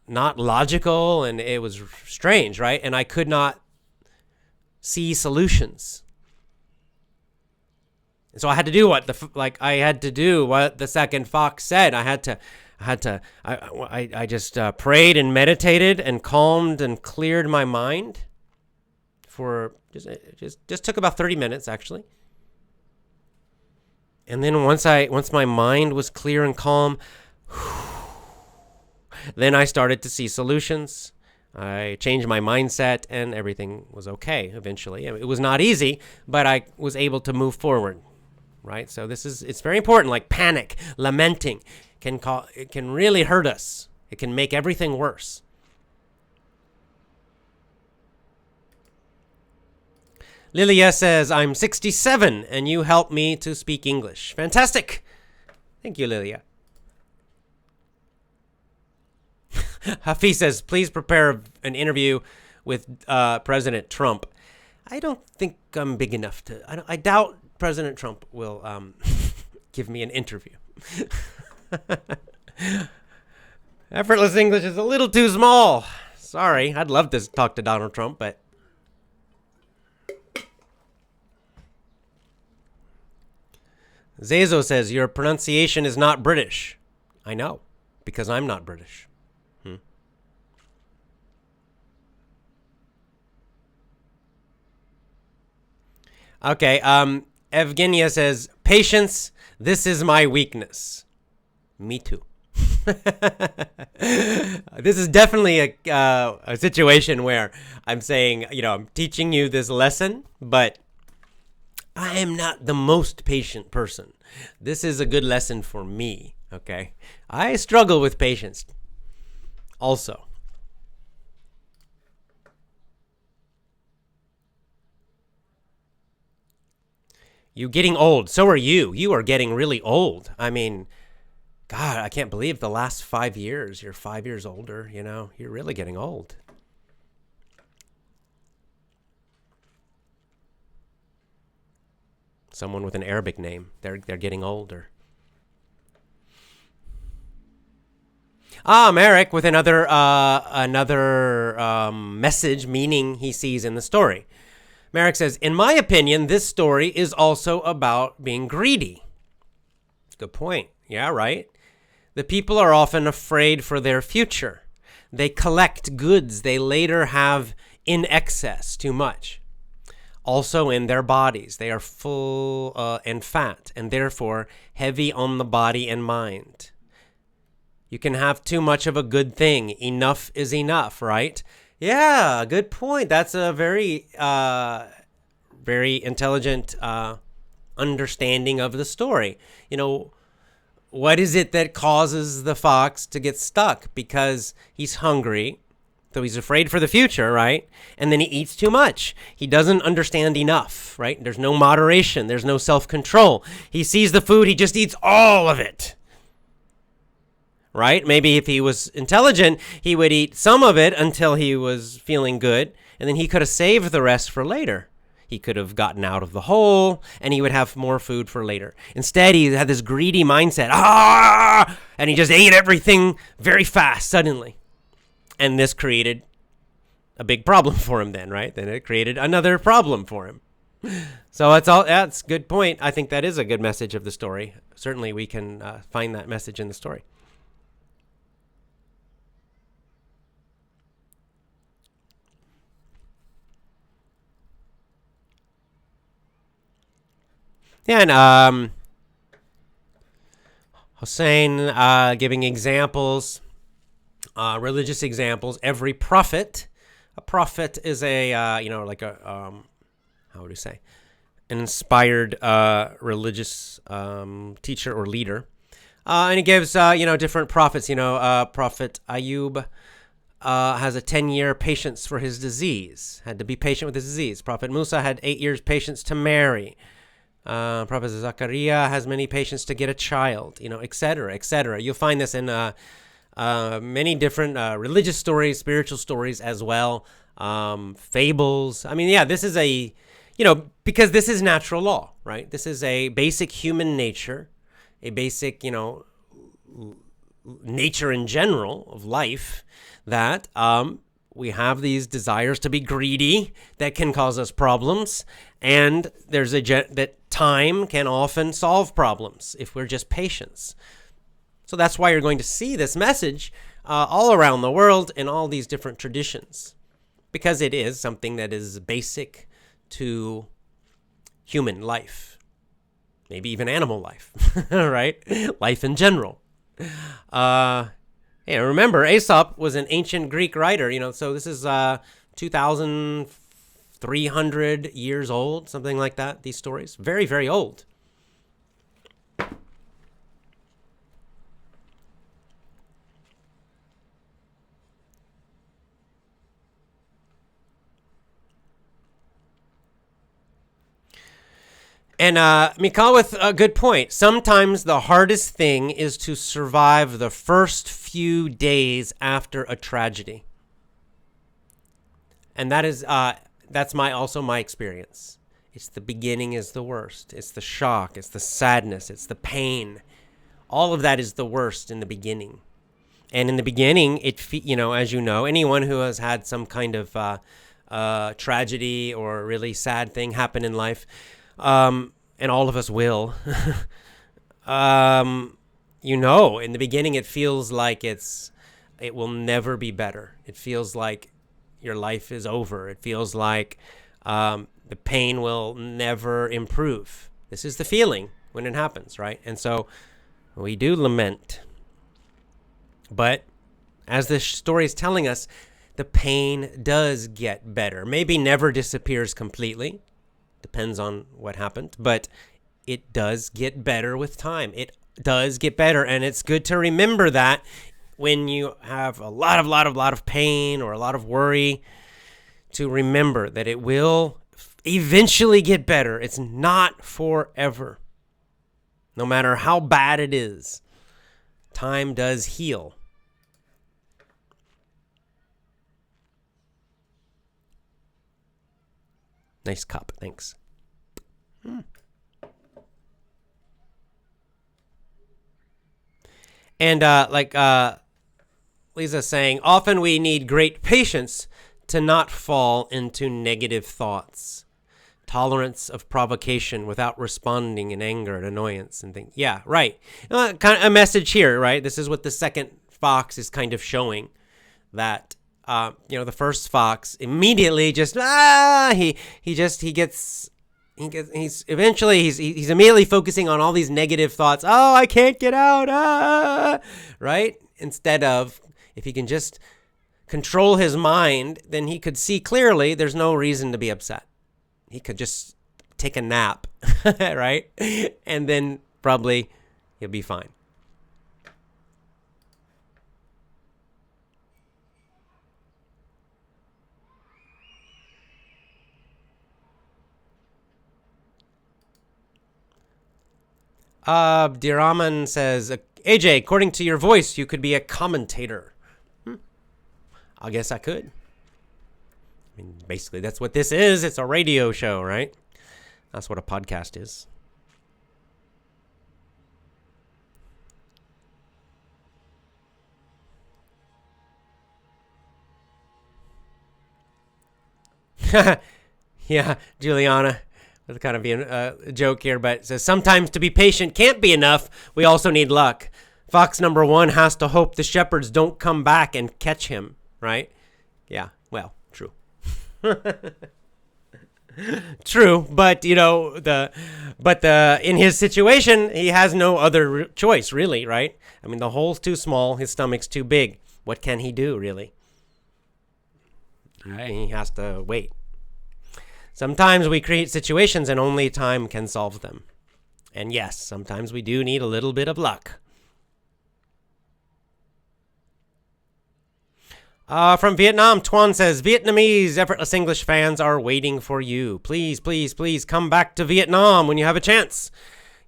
not logical, and it was strange, right? And I could not see solutions. And so I had to do what the second fox said. I just prayed and meditated and calmed and cleared my mind for just took about 30 minutes actually. And then once my mind was clear and calm, then I started to see solutions. I changed my mindset and everything was okay eventually. It was not easy, but I was able to move forward, right? So it's very important. Like panic, lamenting it can really hurt us. It can make everything worse. Lilia says, I'm 67 and you help me to speak English. Fantastic. Thank you, Lilia. Hafiz says, please prepare an interview with President Trump. I don't think I'm big enough to. I doubt President Trump will give me an interview. Effortless English is a little too small. Sorry, I'd love to talk to Donald Trump, but. Zezo says, your pronunciation is not British. I know, because I'm not British. Okay, Evgenia says, patience, this is my weakness. Me too. This is definitely a situation where I'm saying, I'm teaching you this lesson, but I am not the most patient person. This is a good lesson for me, okay? I struggle with patience also. You getting old. So are you. You are getting really old. I mean, God, I can't believe the last 5 years, you're 5 years older, you're really getting old. Someone with an Arabic name, they're getting older. Merrick with another message, meaning he sees in the story. Merrick says, in my opinion, this story is also about being greedy. Good point. Yeah, right. The people are often afraid for their future. They collect goods they later have in excess, too much. Also in their bodies, they are full and fat, and therefore heavy on the body and mind. You can have too much of a good thing. Enough is enough, right? Yeah, good point. That's a very, very intelligent understanding of the story. What is it that causes the fox to get stuck? Because he's hungry, so he's afraid for the future, right? And then he eats too much. He doesn't understand enough, right? There's no moderation. There's no self-control. He sees the food, he just eats all of it. Right? Maybe if he was intelligent, he would eat some of it until he was feeling good, and then he could have saved the rest for later. He could have gotten out of the hole, and he would have more food for later. Instead, he had this greedy mindset, and he just ate everything very fast suddenly. And this created a big problem for him then, right? Then it created another problem for him. So that's a good point. I think that is a good message of the story. Certainly we can find that message in the story. Yeah, and Hossein giving examples, religious examples. Every prophet, a prophet is a, how would you say, an inspired religious teacher or leader. And he gives, different prophets. Prophet Ayub has a 10-year patience for his disease, had to be patient with his disease. Prophet Musa had 8 years patience to marry. Prophet Zachariah has many patience to get a child, et cetera, et cetera. You'll find this in many different religious stories, spiritual stories as well, fables. I mean, yeah, this is because this is natural law, right? This is a basic human nature, a basic, nature in general of life that we have these desires to be greedy that can cause us problems. And there's that time can often solve problems if we're just patient. So that's why you're going to see this message all around the world in all these different traditions. because it is something that is basic to human life, maybe even animal life, right? Life in general. Remember, Aesop was an ancient Greek writer, so this is 2,300 years old, something like that, these stories. Very, very old. And Mikal with a good point. Sometimes the hardest thing is to survive the first few days after a tragedy. And that's also my experience. It's the beginning is the worst. It's the shock. It's the sadness. It's the pain. All of that is the worst in the beginning. And in the beginning, as you know, anyone who has had some kind of tragedy or really sad thing happen in life, and all of us will, in the beginning it feels like it will never be better. It feels like your life is over. It feels like the pain will never improve. This is the feeling when it happens, right? And so we do lament. But as this story is telling us, the pain does get better. Maybe never disappears completely. Depends on what happened, but it does get better with time. It does get better, and it's good to remember that when you have a lot of pain or a lot of worry, to remember that it will eventually get better. It's not forever. No matter how bad it is, time does heal. Nice cup, thanks. And Lisa's saying, often we need great patience to not fall into negative thoughts. Tolerance of provocation without responding in anger and annoyance and things. Yeah, right. Kind of a message here, right? This is what the second fox is kind of showing, that the first fox immediately just he's immediately focusing on all these negative thoughts. Oh, I can't get out, right? Instead of, if he can just control his mind, then he could see clearly there's no reason to be upset. He could just take a nap, right? And then probably he'll be fine. Diraman says, AJ, according to your voice, you could be a commentator. I guess I could. I mean, basically, that's what this is. It's a radio show, right? That's what a podcast is. Yeah, Juliana. That's kind of being a joke here, but it says, sometimes to be patient can't be enough. We also need luck. Fox number 1 has to hope the shepherds don't come back and catch him, right? Yeah, well, true. True, but in his situation, he has no other choice, really, right? I mean, the hole's too small, his stomach's too big. What can he do, really? Right. He has to wait. Sometimes we create situations and only time can solve them. And yes, sometimes we do need a little bit of luck. From Vietnam, Tuan says, Vietnamese Effortless English fans are waiting for you. Please, please, please come back to Vietnam when you have a chance.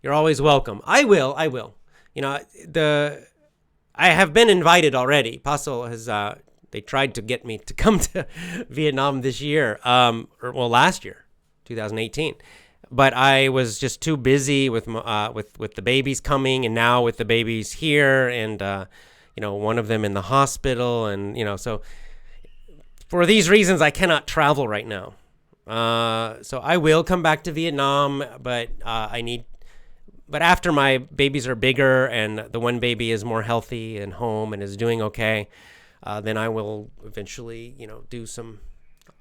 You're always welcome. I will. I have been invited already. Paso has, they tried to get me to come to Vietnam this year, last year, 2018. But I was just too busy with the babies coming, and now with the babies here, and one of them in the hospital, and so for these reasons I cannot travel right now. So I will come back to Vietnam, but but after my babies are bigger and the one baby is more healthy and home and is doing okay, then I will eventually do some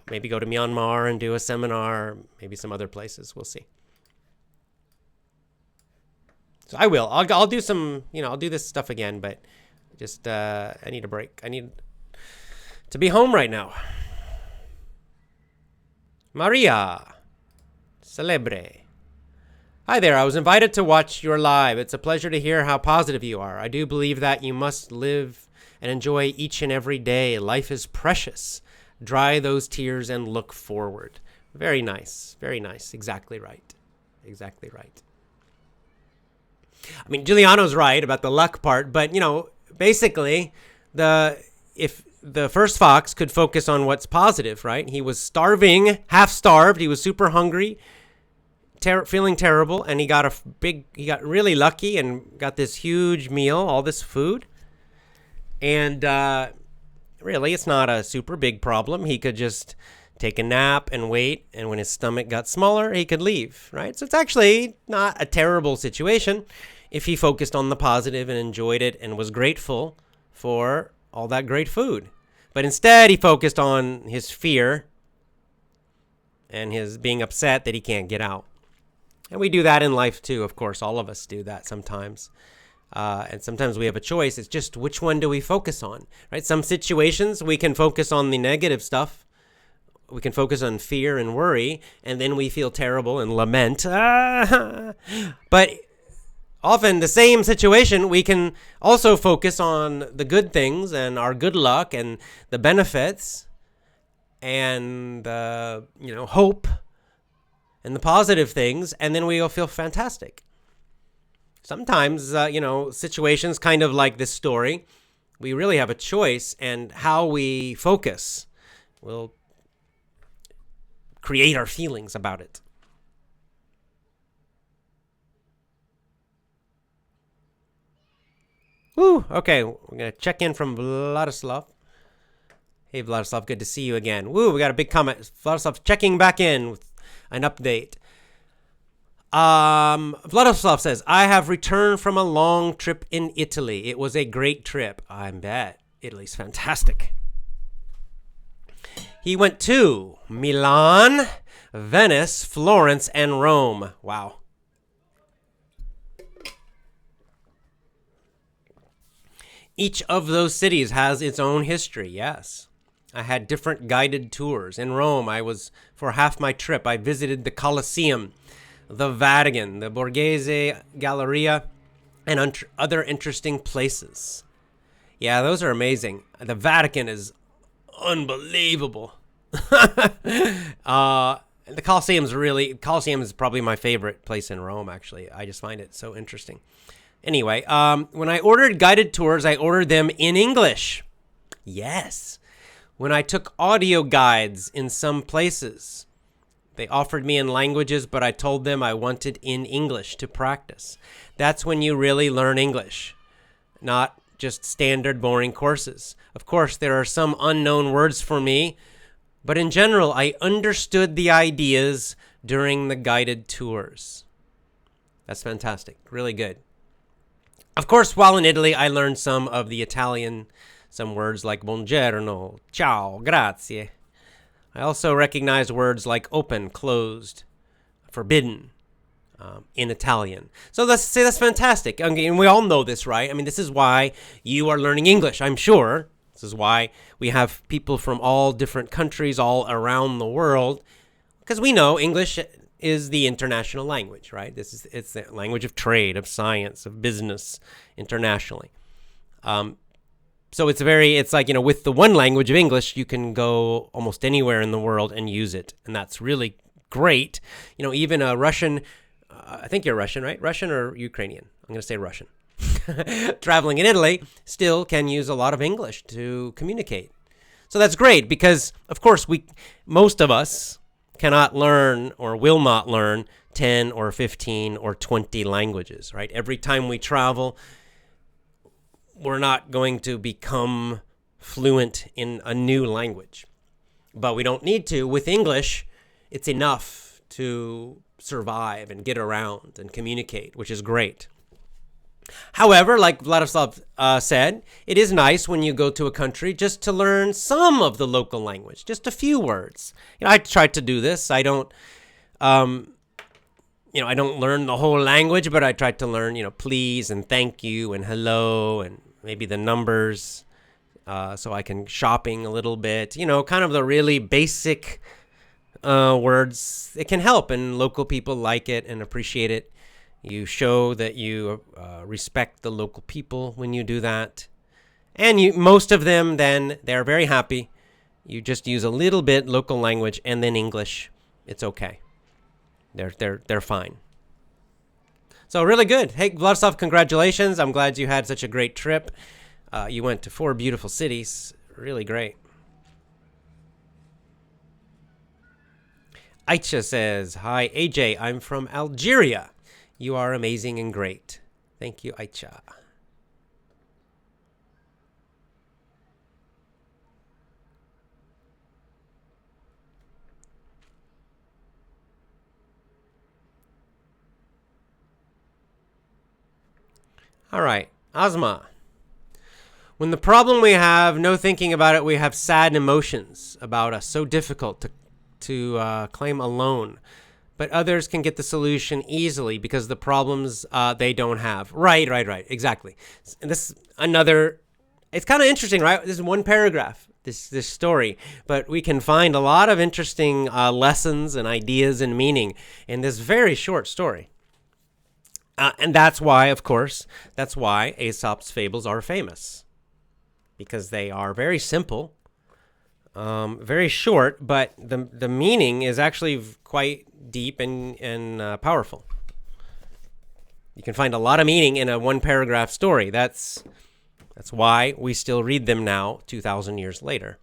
maybe go to Myanmar and do a seminar, maybe some other places. We'll see. So I will. I'll do some, I'll do this stuff again, but just I need a break. I need to be home right now. Maria Celebre. Hi there. I was invited to watch your live. It's a pleasure to hear how positive you are. I do believe that you must live and enjoy each and every day. Life is precious. Dry those tears and look forward. Very nice. Very nice. Exactly right. Exactly right. I mean, Giuliano's right about the luck part, but, basically, if the first fox could focus on what's positive, right? He was starving, half starved. He was super hungry, feeling terrible, and he got really lucky and got this huge meal, all this food. And really, it's not a super big problem. He could just take a nap and wait, and when his stomach got smaller, he could leave, right? So it's actually not a terrible situation if he focused on the positive and enjoyed it and was grateful for all that great food. But instead, he focused on his fear and his being upset that he can't get out. And we do that in life too, of course. All of us do that sometimes. And sometimes we have a choice. It's just which one do we focus on, right? Some situations we can focus on the negative stuff. We can focus on fear and worry, and then we feel terrible and lament. But often the same situation, we can also focus on the good things and our good luck and the benefits and, hope and the positive things, and then we'll feel fantastic. Sometimes, situations kind of like this story, we really have a choice, and how we focus will create our feelings about it. Woo! Okay, we're going to check in from Vladislav. Hey, Vladislav, good to see you again. Woo, we got a big comment. Vladislav checking back in with an update. Vladislav says, I have returned from a long trip in Italy. It was a great trip. I bet. Italy's fantastic. He went to Milan, Venice, Florence, and Rome. Wow. Each of those cities has its own history, yes. I had different guided tours. In Rome, for half my trip, I visited the Colosseum, the Vatican, the Borghese Galleria, and other interesting places. Yeah, those are amazing. The Vatican is unbelievable. The Colosseum is probably my favorite place in Rome, actually. I just find it so interesting. Anyway, when I ordered guided tours, I ordered them in English. Yes. When I took audio guides in some places, they offered me in languages, but I told them I wanted in English to practice. That's when you really learn English, not just standard boring courses. Of course, there are some unknown words for me, but in general, I understood the ideas during the guided tours. That's fantastic. Really good. Of course, while in Italy, I learned some of the Italian, some words like buongiorno, ciao, grazie. I also recognized words like open, closed, forbidden in Italian. So let's say that's fantastic. And we all know this, right? I mean, this is why you are learning English, I'm sure. This is why we have people from all different countries all around the world, because we know English is the international language, right? It's the language of trade, of science, of business internationally. So it's like, with the one language of English, you can go almost anywhere in the world and use it. And that's really great. Even a Russian, I think you're Russian, right? Russian or Ukrainian? I'm going to say Russian. Traveling in Italy still can use a lot of English to communicate. So that's great because, of course, most of us cannot learn or will not learn 10 or 15 or 20 languages, right? Every time we travel, we're not going to become fluent in a new language. But we don't need to. With English, it's enough to survive and get around and communicate, which is great. However, like Vladislav said, it is nice when you go to a country just to learn some of the local language, just a few words. I try to do this. Um, I don't learn the whole language, but I try to learn, please and thank you and hello and maybe the numbers, so I can shopping a little bit. Kind of the really basic words. It can help, and local people like it and appreciate it. You show that you respect the local people when you do that. And most of them, then, they're very happy. You just use a little bit local language and then English. It's okay. They're fine. So really good. Hey, Vladislav, congratulations. I'm glad you had such a great trip. You went to 4 beautiful cities. Really great. Aicha says, hi, AJ. I'm from Algeria. You are amazing and great. Thank you, Aicha. All right, Asma. When the problem we have, no thinking about it, we have sad emotions about us, so difficult to claim alone. But others can get the solution easily because the problems they don't have. Right, exactly. And this another, it's kind of interesting, right? This is one paragraph, this story, but we can find a lot of interesting lessons and ideas and meaning in this very short story. And that's why, of course, Aesop's fables are famous. Because they are very simple, very short, but the meaning is actually quite deep and powerful. You can find a lot of meaning in a one-paragraph story. That's why we still read them now, 2,000 years later.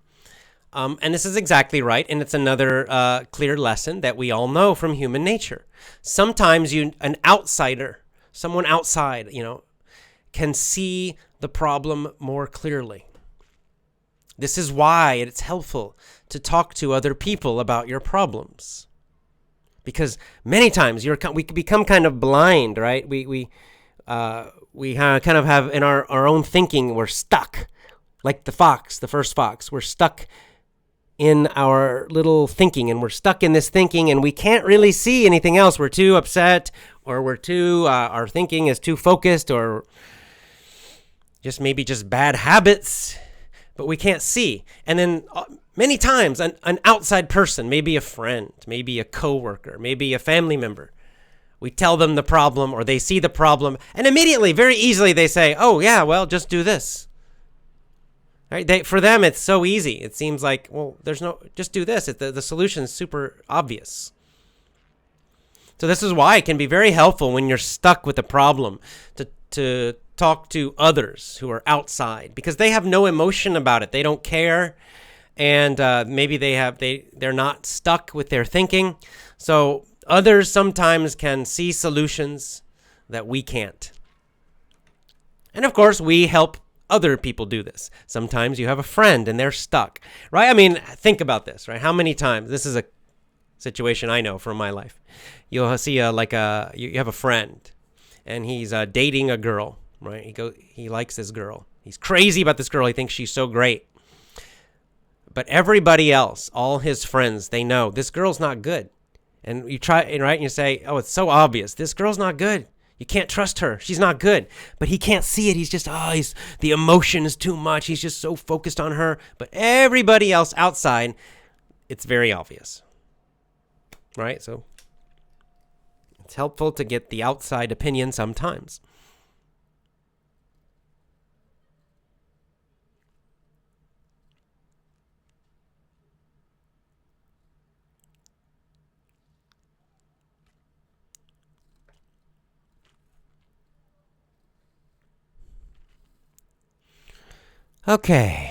And this is exactly right, and it's another clear lesson that we all know from human nature. Sometimes an outsider, someone outside, can see the problem more clearly. This is why it's helpful to talk to other people about your problems. Because many times we become kind of blind, right? We kind of have in our own thinking, we're stuck. Like the first fox. We're stuck in our little thinking, and we're stuck in this thinking, and we can't really see anything else. We're too upset, or our thinking is too focused, or maybe just bad habits, but we can't see. And then many times an outside person, maybe a friend, maybe a coworker, maybe a family member, we tell them the problem, or they see the problem, and immediately, very easily, they say, oh yeah, well, just do this. Right? For them, it's so easy. It seems like, well, just do this. The solution is super obvious. So this is why it can be very helpful when you're stuck with a problem to talk to others who are outside, because they have no emotion about it. They don't care, and maybe they're not stuck with their thinking. So others sometimes can see solutions that we can't. And of course, we help other people do this. Sometimes you have a friend and they're stuck, right? I mean, think about this, right? How many times, this is a situation I know from my life. You'll see you have a friend and he's dating a girl, right? He likes this girl. He's crazy about this girl. He thinks she's so great. But everybody else, all his friends, they know this girl's not good. And you try, right? And you say, oh, it's so obvious. This girl's not good. You can't trust her. She's not good. But he can't see it. He's just, the emotion is too much. He's just so focused on her. But everybody else outside, it's very obvious. Right? So it's helpful to get the outside opinion sometimes. Okay.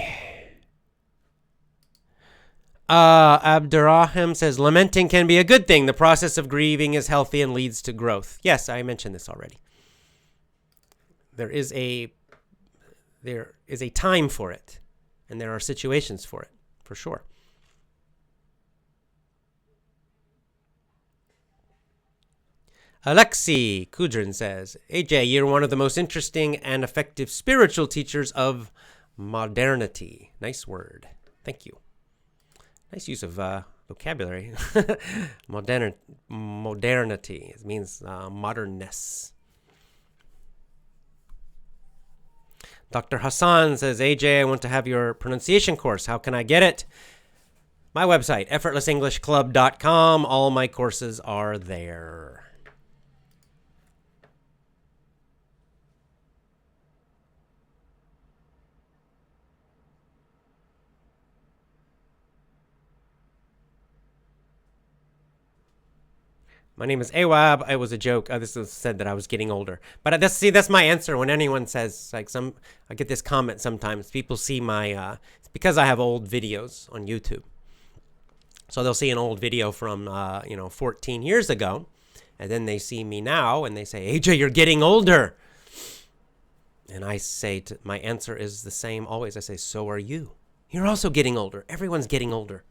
Abdurrahim says, lamenting can be a good thing. The process of grieving is healthy and leads to growth. Yes, I mentioned this already. There is a time for it, and there are situations for it, for sure. Alexei Kudrin says, AJ, you're one of the most interesting and effective spiritual teachers of modernity. Nice word. Thank you. Nice use of vocabulary. Modernity. It means modernness. Dr. Hassan says, AJ, I want to have your pronunciation course. How can I get it? My website, effortlessenglishclub.com. All my courses are there. My name is Awab. It was a joke. This was said that I was getting older. But that's my answer when anyone says, like, I get this comment sometimes. People see my, it's because I have old videos on YouTube. So they'll see an old video from, 14 years ago. And then they see me now and they say, AJ, you're getting older. And I say, my answer is the same always. I say, so are you. You're also getting older. Everyone's getting older.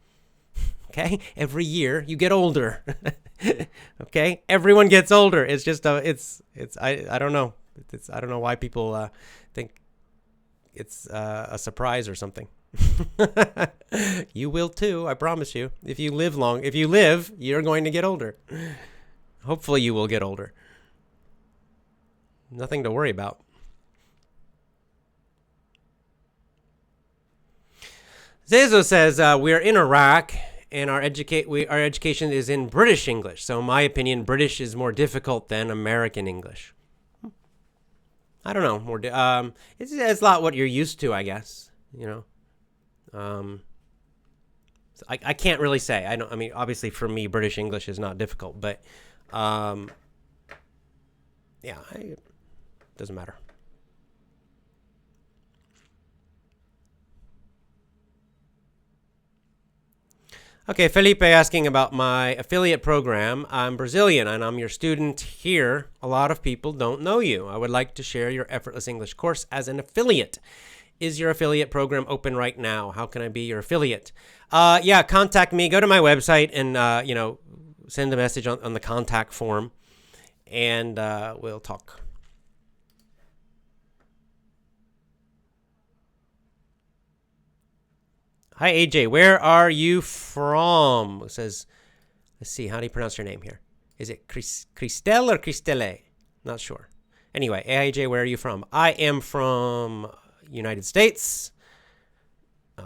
Okay? Every year you get older. Okay? Everyone gets older. It's just I don't know. I don't know why people think it's a surprise or something. You will too, I promise you. If you live, you're going to get older. Hopefully you will get older. Nothing to worry about. Zezo says, we are in Iraq and our education is in British English. So in my opinion, British is more difficult than American English. I don't know. It's a lot what you're used to, I guess. I can't really say. I mean, obviously for me, British English is not difficult, but it doesn't matter. Okay, Felipe asking about my affiliate program. I'm Brazilian and I'm your student here. A lot of people don't know you. I would like to share your Effortless English course as an affiliate. Is your affiliate program open right now? How can I be your affiliate? Contact me. Go to my website and, send a message on the contact form and we'll talk. Hi, AJ. Where are you from? It says, let's see. How do you pronounce your name here? Is it Christelle or Christelle? Not sure. Anyway, AJ, where are you from? I am from United States,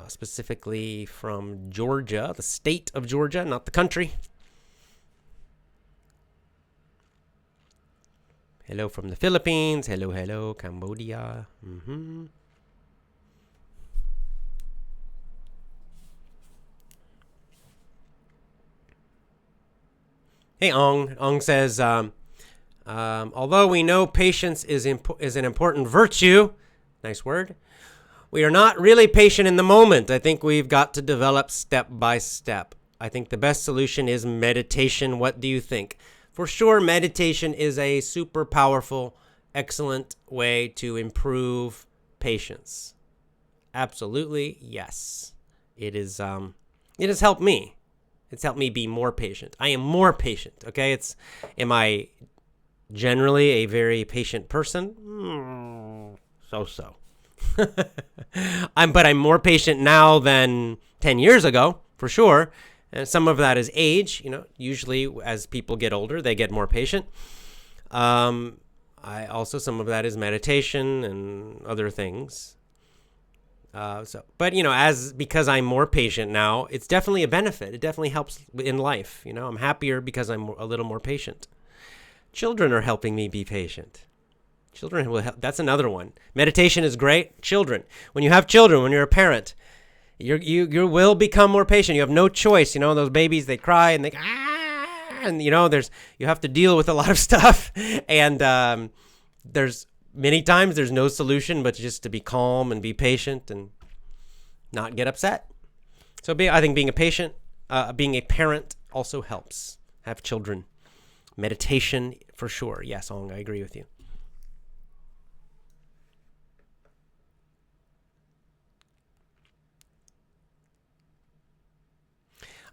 specifically from Georgia, the state of Georgia, not the country. Hello from the Philippines. Hello, Cambodia. Hey, Ong. Ong says, although we know patience is an important virtue, nice word, we are not really patient in the moment. I think we've got to develop step by step. I think the best solution is meditation. What do you think? For sure, meditation is a super powerful, excellent way to improve patience. Absolutely, yes. It has helped me. It's helped me be more patient. I am more patient, okay? Am I generally a very patient person? So. But I'm more patient now than 10 years ago, for sure. And some of that is age. Usually as people get older, they get more patient. Some of that is meditation and other things. Because I'm more patient now, it's definitely a benefit. It definitely helps in life. I'm happier because I'm a little more patient. Children are helping me be patient. Children will help. That's another one. Meditation is great. Children. When you have children, when you're a parent, you will become more patient. You have no choice. Those babies, they cry and you have to deal with a lot of stuff. And there's many times there's no solution but just to be calm and be patient and not get upset. So I think being a parent also helps. Have children. Meditation for sure. Yes, Ong, I agree with you.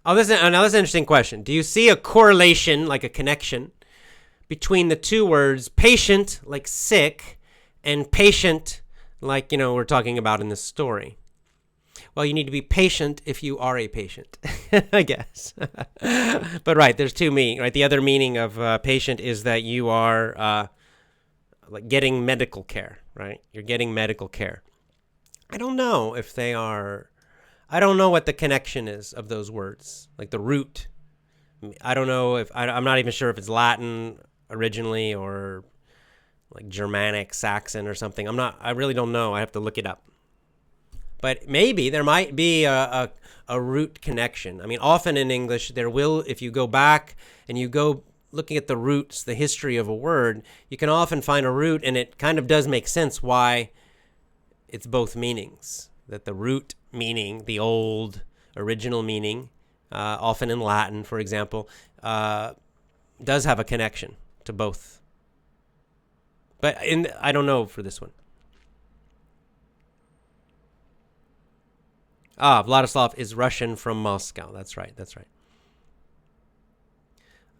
Oh, this is an interesting question. Do you see a correlation, like a connection, between the two words patient, like sick, and patient, like, we're talking about in this story. Well, you need to be patient if you are a patient, I guess. But right, there's two meanings, right? The other meaning of patient is that you are like getting medical care, right? You're getting medical care. I don't know if they are, I don't know what the connection is of those words, like the root. I don't know if, I'm not even sure if it's Latin originally or like Germanic, Saxon or something. I really don't know. I have to look it up. But maybe there might be a root connection. I mean, often in English, there will, if you go back and you go looking at the roots, the history of a word, you can often find a root, and it kind of does make sense why it's both meanings. That the root meaning, the old original meaning, often in Latin, for example, does have a connection to both. But I don't know for this one. Vladislav is Russian from Moscow. That's right.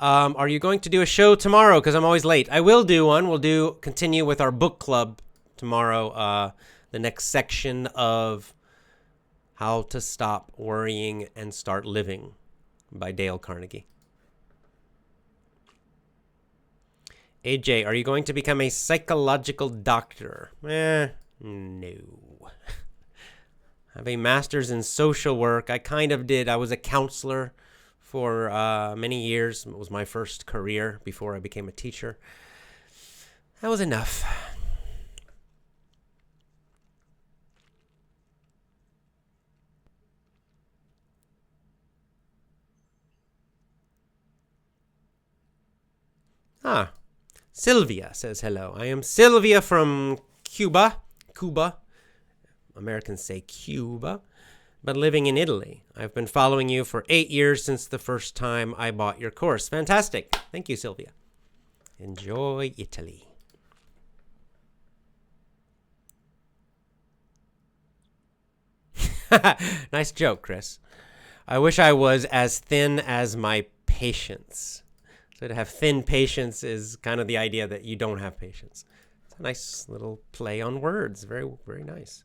Are you going to do a show tomorrow? Because I'm always late. I will do one. We'll continue with our book club tomorrow. The next section of How to Stop Worrying and Start Living by Dale Carnegie. AJ, are you going to become a psychological doctor? No. I have a master's in social work. I kind of did. I was a counselor for many years. It was my first career before I became a teacher. That was enough. Sylvia says hello. I am Sylvia from Cuba. Americans say Cuba, but living in Italy. I've been following you for 8 years since the first time I bought your course. Fantastic. Thank you, Sylvia. Enjoy Italy. Nice joke, Chris. I wish I was as thin as my patience. So to have thin patience is kind of the idea that you don't have patience. It's a nice little play on words. Very, very nice.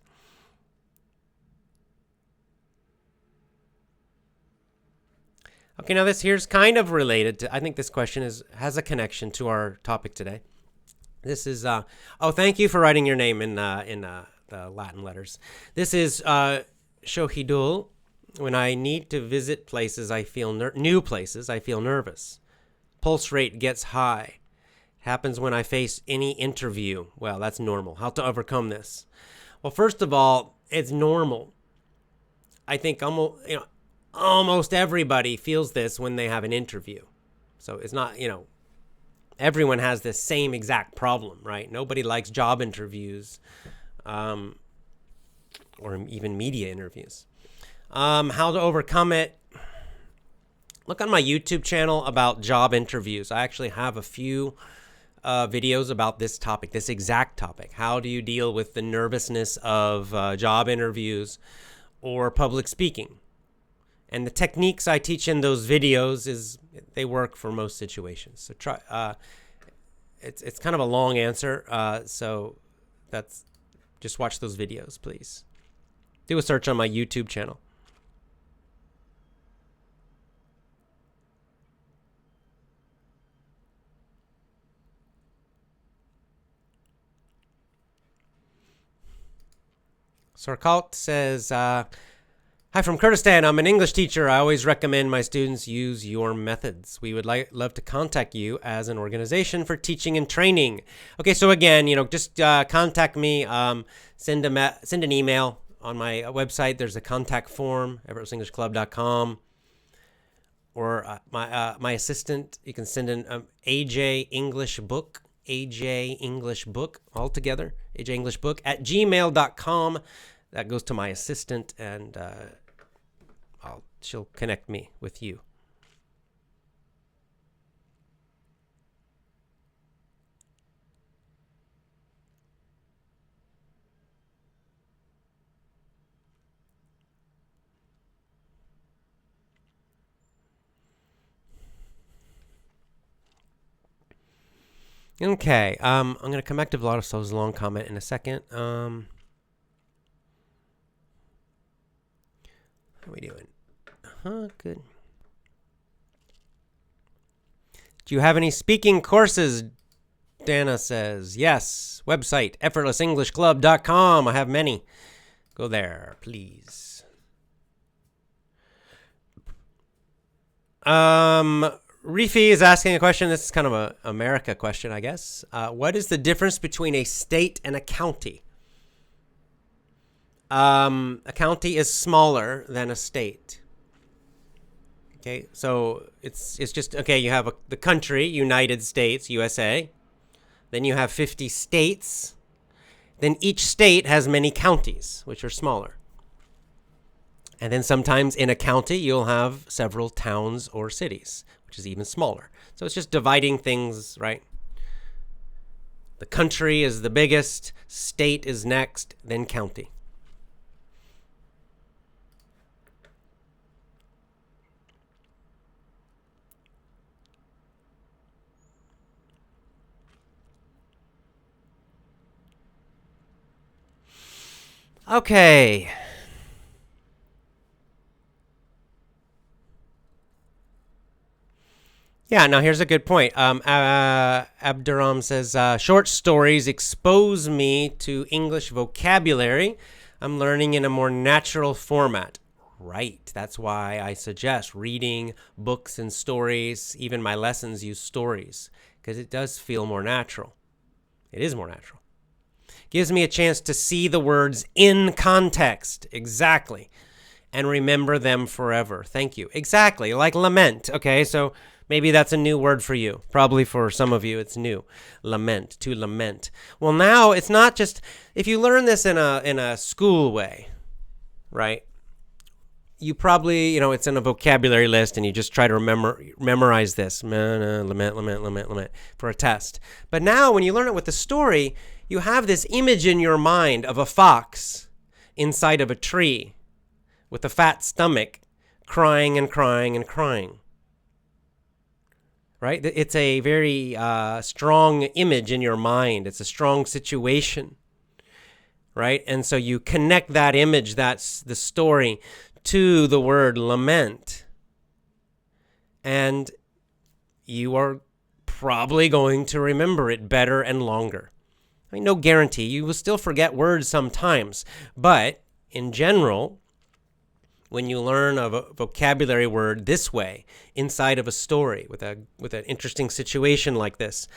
Okay, now this here's kind of related to, I think this question has a connection to our topic today. This is, thank you for writing your name in the Latin letters. This is Shohidul. When I need to visit places, new places, I feel nervous. Pulse rate gets high. It happens when I face any interview. Well, that's normal. How to overcome this? Well, first of all, it's normal. I think almost everybody feels this when they have an interview. So it's not, everyone has the same exact problem, right? Nobody likes job interviews or even media interviews. How to overcome it? Look on my YouTube channel about job interviews. I actually have a few videos about this topic, this exact topic. How do you deal with the nervousness of job interviews or public speaking? And the techniques I teach in those videos they work for most situations. So try. It's kind of a long answer. So just watch those videos, please. Do a search on my YouTube channel. Sarkalt says, hi from Kurdistan. I'm an English teacher. I always recommend my students use your methods. We would love to contact you as an organization for teaching and training. Okay, so again, just contact me. Send an email on my website. There's a contact form, everettsenglishclub.com. Or my assistant, you can send an AJ English book. AJ English Book altogether, AJ English Book at gmail.com. That goes to my assistant, and she'll connect me with you. Okay, I'm going to come back to Vladislav's long comment in a second. How are we doing? Good. Do you have any speaking courses? Dana says, yes. Website, effortlessenglishclub.com. I have many. Go there, please. Rifi is asking a question. This is kind of a America question, I guess. What is the difference between a state and a county? A county is smaller than a state. Okay, so it's just, okay, you have the country, United States, USA. Then you have 50 states. Then each state has many counties, which are smaller. And then sometimes in a county, you'll have several towns or cities, which is even smaller. So it's just dividing things, right? The country is the biggest, state is next, then county. Okay. Yeah, now here's a good point. Abduram says, short stories expose me to English vocabulary. I'm learning in a more natural format. Right. That's why I suggest reading books and stories. Even my lessons use stories because it does feel more natural. It is more natural. Gives me a chance to see the words in context. Exactly. And remember them forever. Thank you. Exactly. Like lament. Okay, so maybe that's a new word for you. Probably for some of you, it's new. Lament, to lament. Well, now it's not just, if you learn this in a school way, right? You probably, it's in a vocabulary list and you just try to memorize this. Lament, for a test. But now when you learn it with the story, you have this image in your mind of a fox inside of a tree with a fat stomach crying and crying and crying. Right? It's a very strong image in your mind. It's a strong situation. Right? And so you connect that image, that's the story, to the word lament. And you are probably going to remember it better and longer. I mean, no guarantee. You will still forget words sometimes. But in general, when you learn a vocabulary word this way, inside of a story, with an interesting situation like this,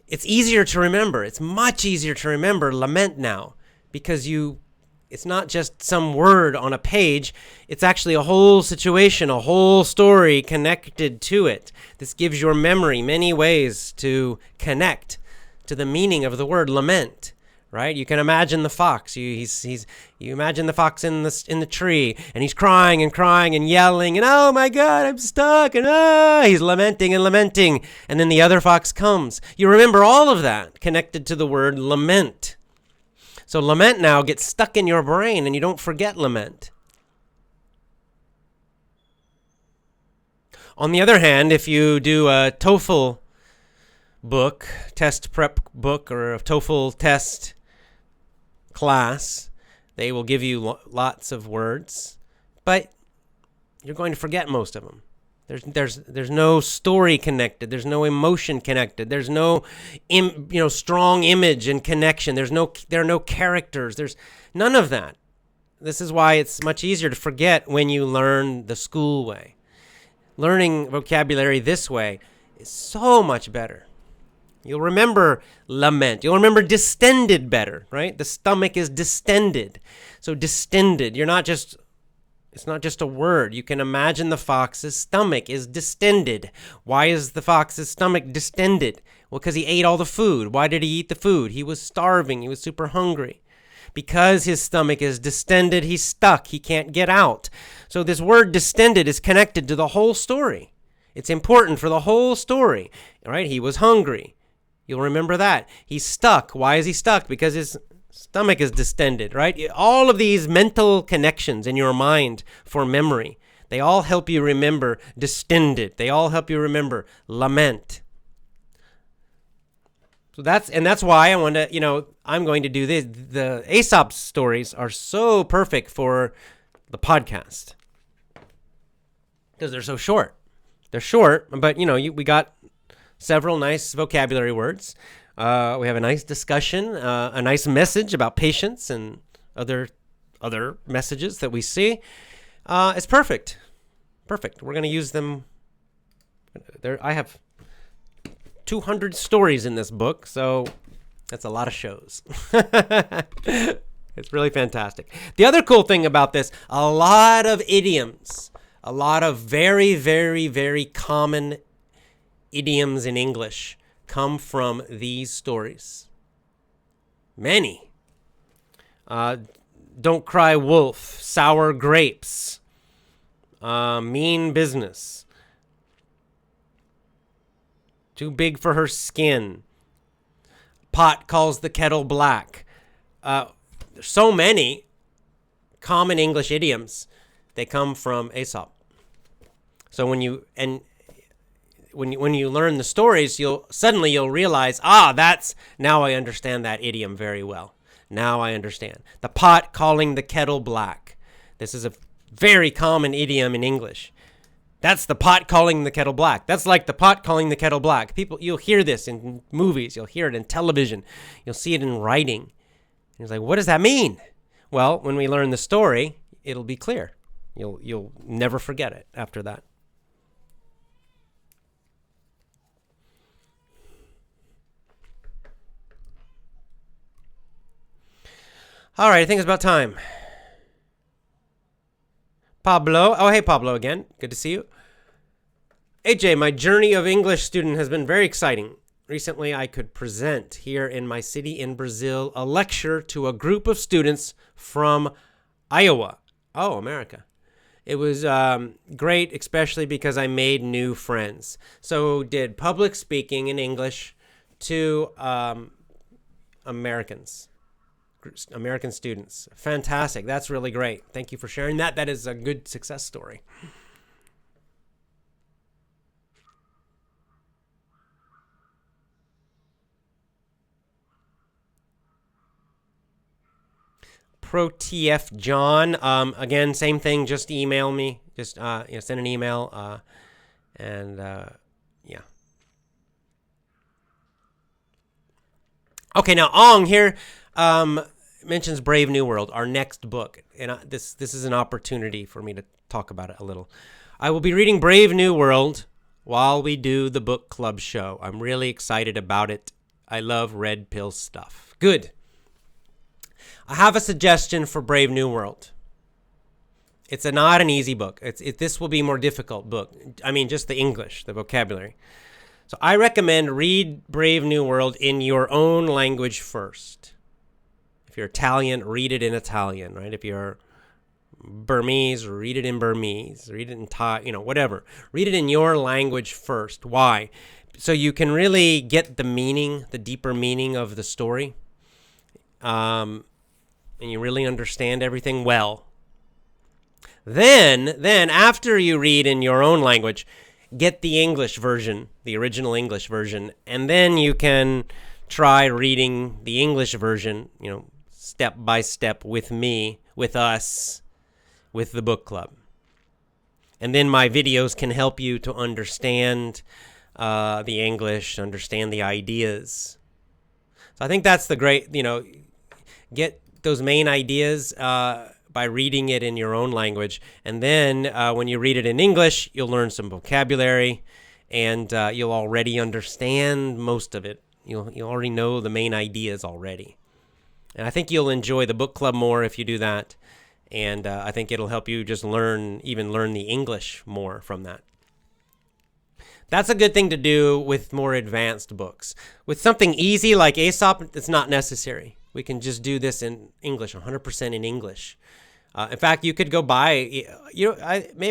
it's easier to remember. It's much easier to remember lament now because it's not just some word on a page. It's actually a whole situation, a whole story connected to it. This gives your memory many ways to connect to the meaning of the word lament, right? You can imagine the fox. You imagine the fox in the tree, and he's crying and yelling, and oh my God, I'm stuck, and he's lamenting, and then the other fox comes. You remember all of that connected to the word lament. So lament now gets stuck in your brain, and you don't forget lament. On the other hand, if you do a TOEFL book, test prep book, or a TOEFL test class, they will give you lots of words, but you're going to forget most of them. There's no story connected. There's no emotion connected. There's no strong image and connection. There are no characters. There's none of that. This is why it's much easier to forget when you learn the school way. Learning vocabulary this way is so much better. You'll remember lament. You'll remember distended better, right? The stomach is distended. So distended, it's not just a word. You can imagine the fox's stomach is distended. Why is the fox's stomach distended? Well, because he ate all the food. Why did he eat the food? He was starving. He was super hungry. Because his stomach is distended, he's stuck. He can't get out. So this word distended is connected to the whole story. It's important for the whole story, right? He was hungry. You'll remember that. He's stuck. Why is he stuck? Because his stomach is distended, right? All of these mental connections in your mind for memory, they all help you remember distended. They all help you remember lament. So that's why I want to, I'm going to do this. The Aesop stories are so perfect for the podcast because they're so short. They're short, but we got several nice vocabulary words. We have a nice discussion, a nice message about patience and other messages that we see. It's perfect. Perfect. We're going to use them. I have 200 stories in this book, so that's a lot of shows. It's really fantastic. The other cool thing about this, a lot of idioms, a lot of very, very, very common idioms in English come from these stories. Many. Don't cry wolf, sour grapes, mean business, too big for her skin, pot calls the kettle black. There's so many common English idioms. They come from Aesop. So when you learn the stories, you'll realize, now I understand that idiom very well. Now I understand. The pot calling the kettle black. This is a very common idiom in English. That's the pot calling the kettle black. That's like the pot calling the kettle black. You'll hear this in movies. You'll hear it in television. You'll see it in writing. And it's like, what does that mean? Well, when we learn the story, it'll be clear. You'll never forget it after that. All right, I think it's about time. Pablo. Oh, hey, Pablo again. Good to see you. AJ, my journey of English student has been very exciting. Recently, I could present here in my city in Brazil a lecture to a group of students from Iowa. Oh, America. It was great, especially because I made new friends. So did public speaking in English to American students. Fantastic. That's really great. Thank you for sharing that. That is a good success story. ProTF John. Again, same thing. Just email me. Just send an email. Yeah. Okay, now Ong here mentions Brave New World, our next book, and this is an opportunity for me to talk about it a little. I will be reading Brave New World while we do the book club show. I'm really excited about it. I love red pill stuff. Good. I have a suggestion for Brave New World. It's not an easy book. This will be a more difficult book. I mean, just the English, the vocabulary. So I recommend read Brave New World in your own language first. If you're Italian, read it in Italian, right? If you're Burmese, read it in Burmese. Read it in Thai, whatever. Read it in your language first. Why? So you can really get the meaning, the deeper meaning of the story. And you really understand everything well. Then after you read in your own language, get the English version, the original English version, and then you can try reading the English version, step by step with me, with us, with the book club. And then my videos can help you to understand the English, understand the ideas. So I think that's the great, get those main ideas by reading it in your own language. And then when you read it in English, you'll learn some vocabulary and you'll already understand most of it. You'll already know the main ideas already. And I think you'll enjoy the book club more if you do that. And I think it'll help you just learn the English more from that. That's a good thing to do with more advanced books. With something easy like Aesop, it's not necessary. We can just do this in English, 100% in English. In fact, you could go buy,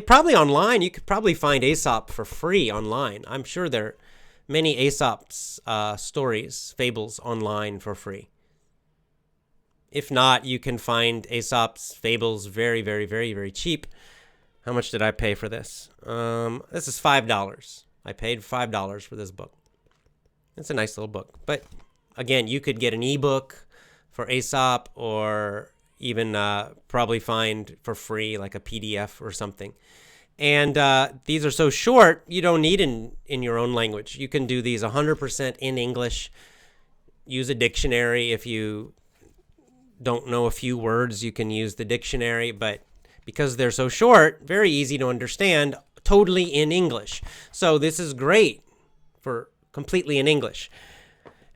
probably online. You could probably find Aesop for free online. I'm sure there are many Aesop's stories, fables online for free. If not, you can find Aesop's fables very, very, very, very cheap. How much did I pay for this? This is $5. I paid $5 for this book. It's a nice little book, but Again, you could get an ebook for Aesop, or even probably find for free like a PDF or something. And these are so short, you don't need in your own language. You can do these 100% in English. Use a dictionary. If you don't know a few words, you can use the dictionary. But because they're so short, very easy to understand, totally in English. So this is great for completely in English.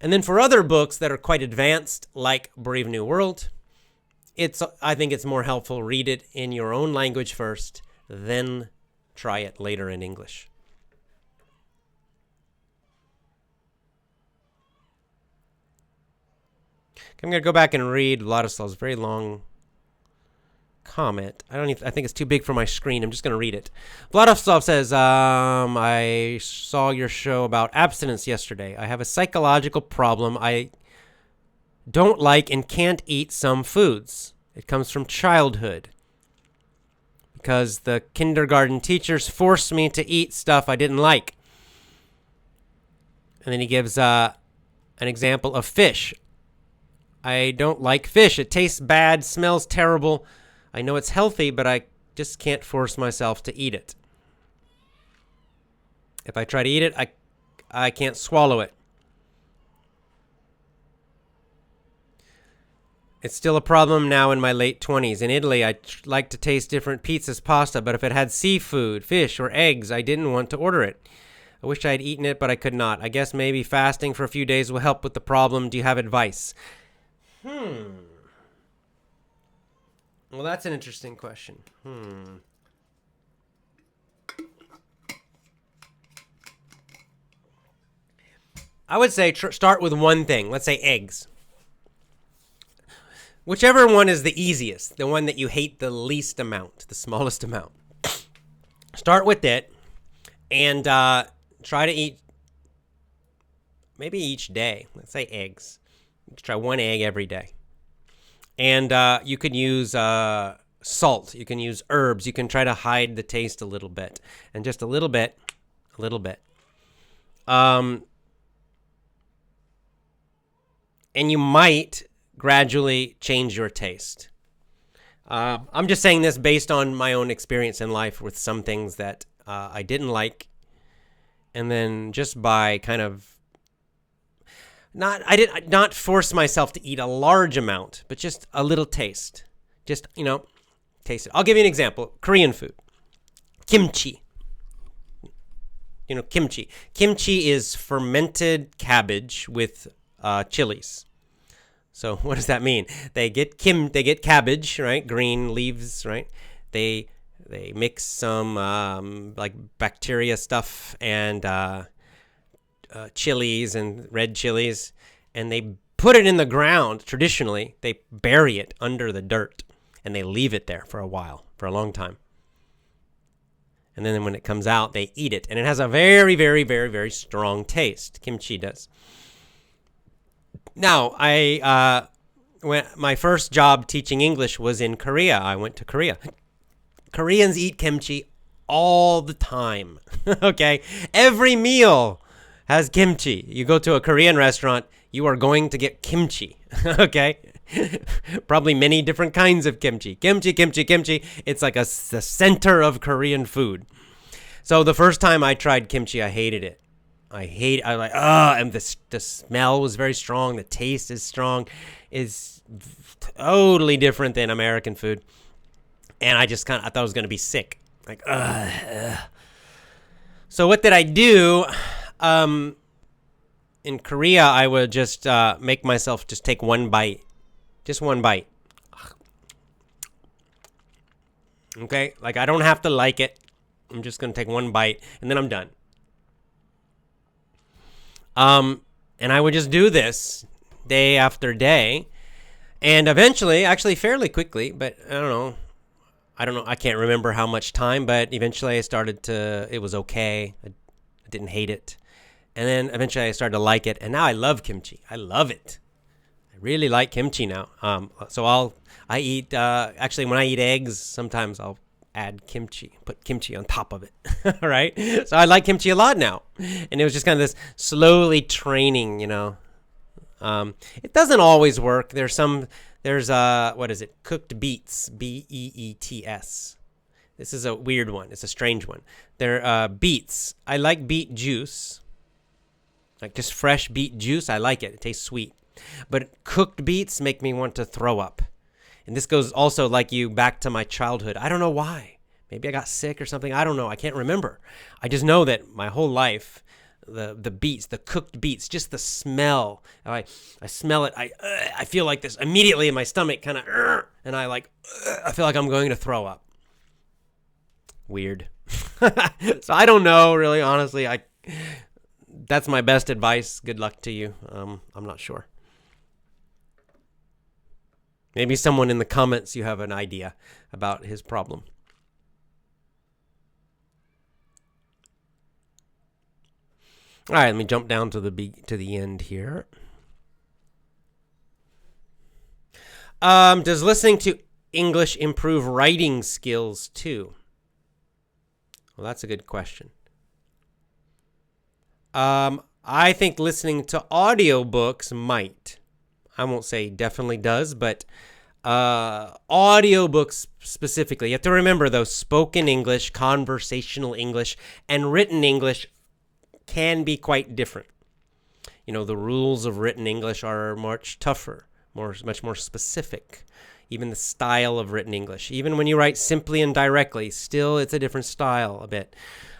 And then for other books that are quite advanced, like Brave New World, I think it's more helpful, read it in your own language first, then try it later in English. I'm going to go back and read Vladislav's very long comment. I think it's too big for my screen. I'm just going to read it. Vladislav says, I saw your show about abstinence yesterday. I have a psychological problem. I don't like and can't eat some foods. It comes from childhood, because the kindergarten teachers forced me to eat stuff I didn't like. And then he gives an example of fish. I don't like fish. It tastes bad, smells terrible. I know it's healthy, but I just can't force myself to eat it. If I try to eat it, I can't swallow it. It's still a problem now in my late 20s. In Italy, I like to taste different pizzas, pasta, but if it had seafood, fish, or eggs, I didn't want to order it. I wish I had eaten it, but I could not. I guess maybe fasting for a few days will help with the problem. Do you have advice? Well, that's an interesting question. I would say start with one thing. Let's say eggs. Whichever one is the easiest, the one that you hate the least amount, the smallest amount. Start with it and try to eat maybe each day. Let's say eggs. Try one egg every day. And you can use salt. You can use herbs. You can try to hide the taste a little bit. And just a little bit. And you might gradually change your taste. I'm just saying this based on my own experience in life with some things that I didn't like. And then just by kind of I did not force myself to eat a large amount, but just a little taste. Just, taste it. I'll give you an example. Korean food. Kimchi. Kimchi. Kimchi is fermented cabbage with chilies. So what does that mean? They get cabbage, right? Green leaves, right? They mix some like bacteria stuff and chilies and red chilies, and they put it in the ground. Traditionally, they bury it under the dirt, and they leave it there for a while, for a long time. And then when it comes out, they eat it, and it has a very, very, very, very strong taste. Kimchi does. Now, when my first job teaching English was in Korea. I went to Korea. Koreans eat kimchi all the time. Okay? Every meal has kimchi. You go to a Korean restaurant, you are going to get kimchi. Okay? Probably many different kinds of kimchi. Kimchi. It's like the center of Korean food. So the first time I tried kimchi, I hated it. And the smell was very strong. The taste is strong. It's totally different than American food. And I thought I was going to be sick. Like, ugh. So what did I do? In Korea, I would just make myself just take one bite. Just one bite. Okay? Like, I don't have to like it. I'm just going to take one bite, and then I'm done. And I would just do this day after day. And eventually, actually fairly quickly, but I don't know, I can't remember how much time, but eventually it was okay. I didn't hate it. And then eventually I started to like it, and now I love kimchi. I love it. I really like kimchi now. So I eat, actually when I eat eggs, sometimes I'll add kimchi, put kimchi on top of it. All right. So I like kimchi a lot now. And it was just kind of this slowly training, It doesn't always work. There's what is it? Cooked beets, beets. This is a weird one. It's a strange one. They're beets. I like beet juice. Like just fresh beet juice. I like it. It tastes sweet. But cooked beets make me want to throw up. And this goes also like you back to my childhood. I don't know why. Maybe I got sick or something. I don't know. I can't remember. I just know that my whole life, the beets, the cooked beets, just the smell. I smell it. I feel like this immediately in my stomach, kind of, and I feel like I'm going to throw up. Weird. So I don't know, really, honestly. That's my best advice. Good luck to you. I'm not sure. Maybe someone in the comments, you have an idea about his problem. All right, let me jump down to the end here. Does listening to English improve writing skills too? Well, that's a good question. I think listening to audiobooks might. I won't say definitely does, but audiobooks specifically. You have to remember, though, spoken English, conversational English, and written English can be quite different. You know, the rules of written English are much tougher, much more specific. Even the style of written English. Even when you write simply and directly, still it's a different style a bit.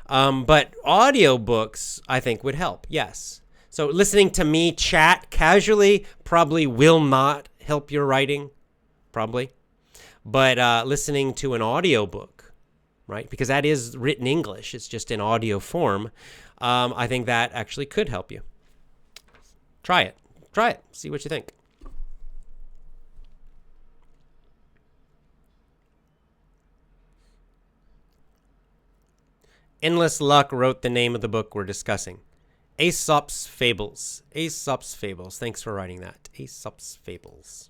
But audiobooks, I think, would help, yes. So listening to me chat casually probably will not help your writing, probably. But listening to an audiobook, right, because that is written English, it's just in audio form, I think that actually could help you. Try it. See what you think. Endless Luck wrote the name of the book we're discussing. Aesop's Fables. Aesop's Fables. Thanks for writing that. Aesop's Fables.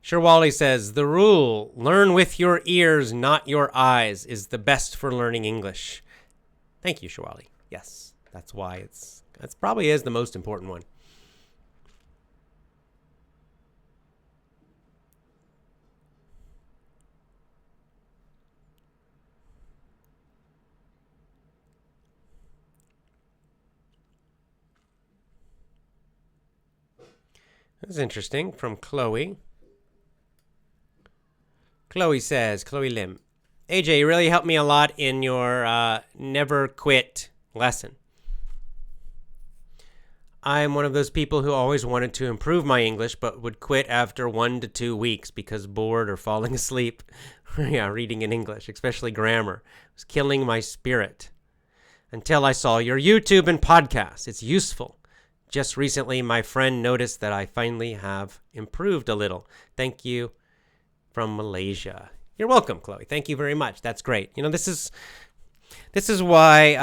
Sherwally says, the rule, learn with your ears, not your eyes, is the best for learning English. Thank you, Shawali. Yes, that's why that probably is the most important one. That's interesting from Chloe. Chloe says, Chloe Lim, AJ, you really helped me a lot in your never quit lesson. I'm one of those people who always wanted to improve my English, but would quit after 1 to 2 weeks because bored or falling asleep. Yeah, reading in English, especially grammar. It was killing my spirit. Until I saw your YouTube and podcast. It's useful. Just recently, my friend noticed that I finally have improved a little. Thank you. From Malaysia. You're welcome, Chloe. Thank you very much. That's great. You know, this is why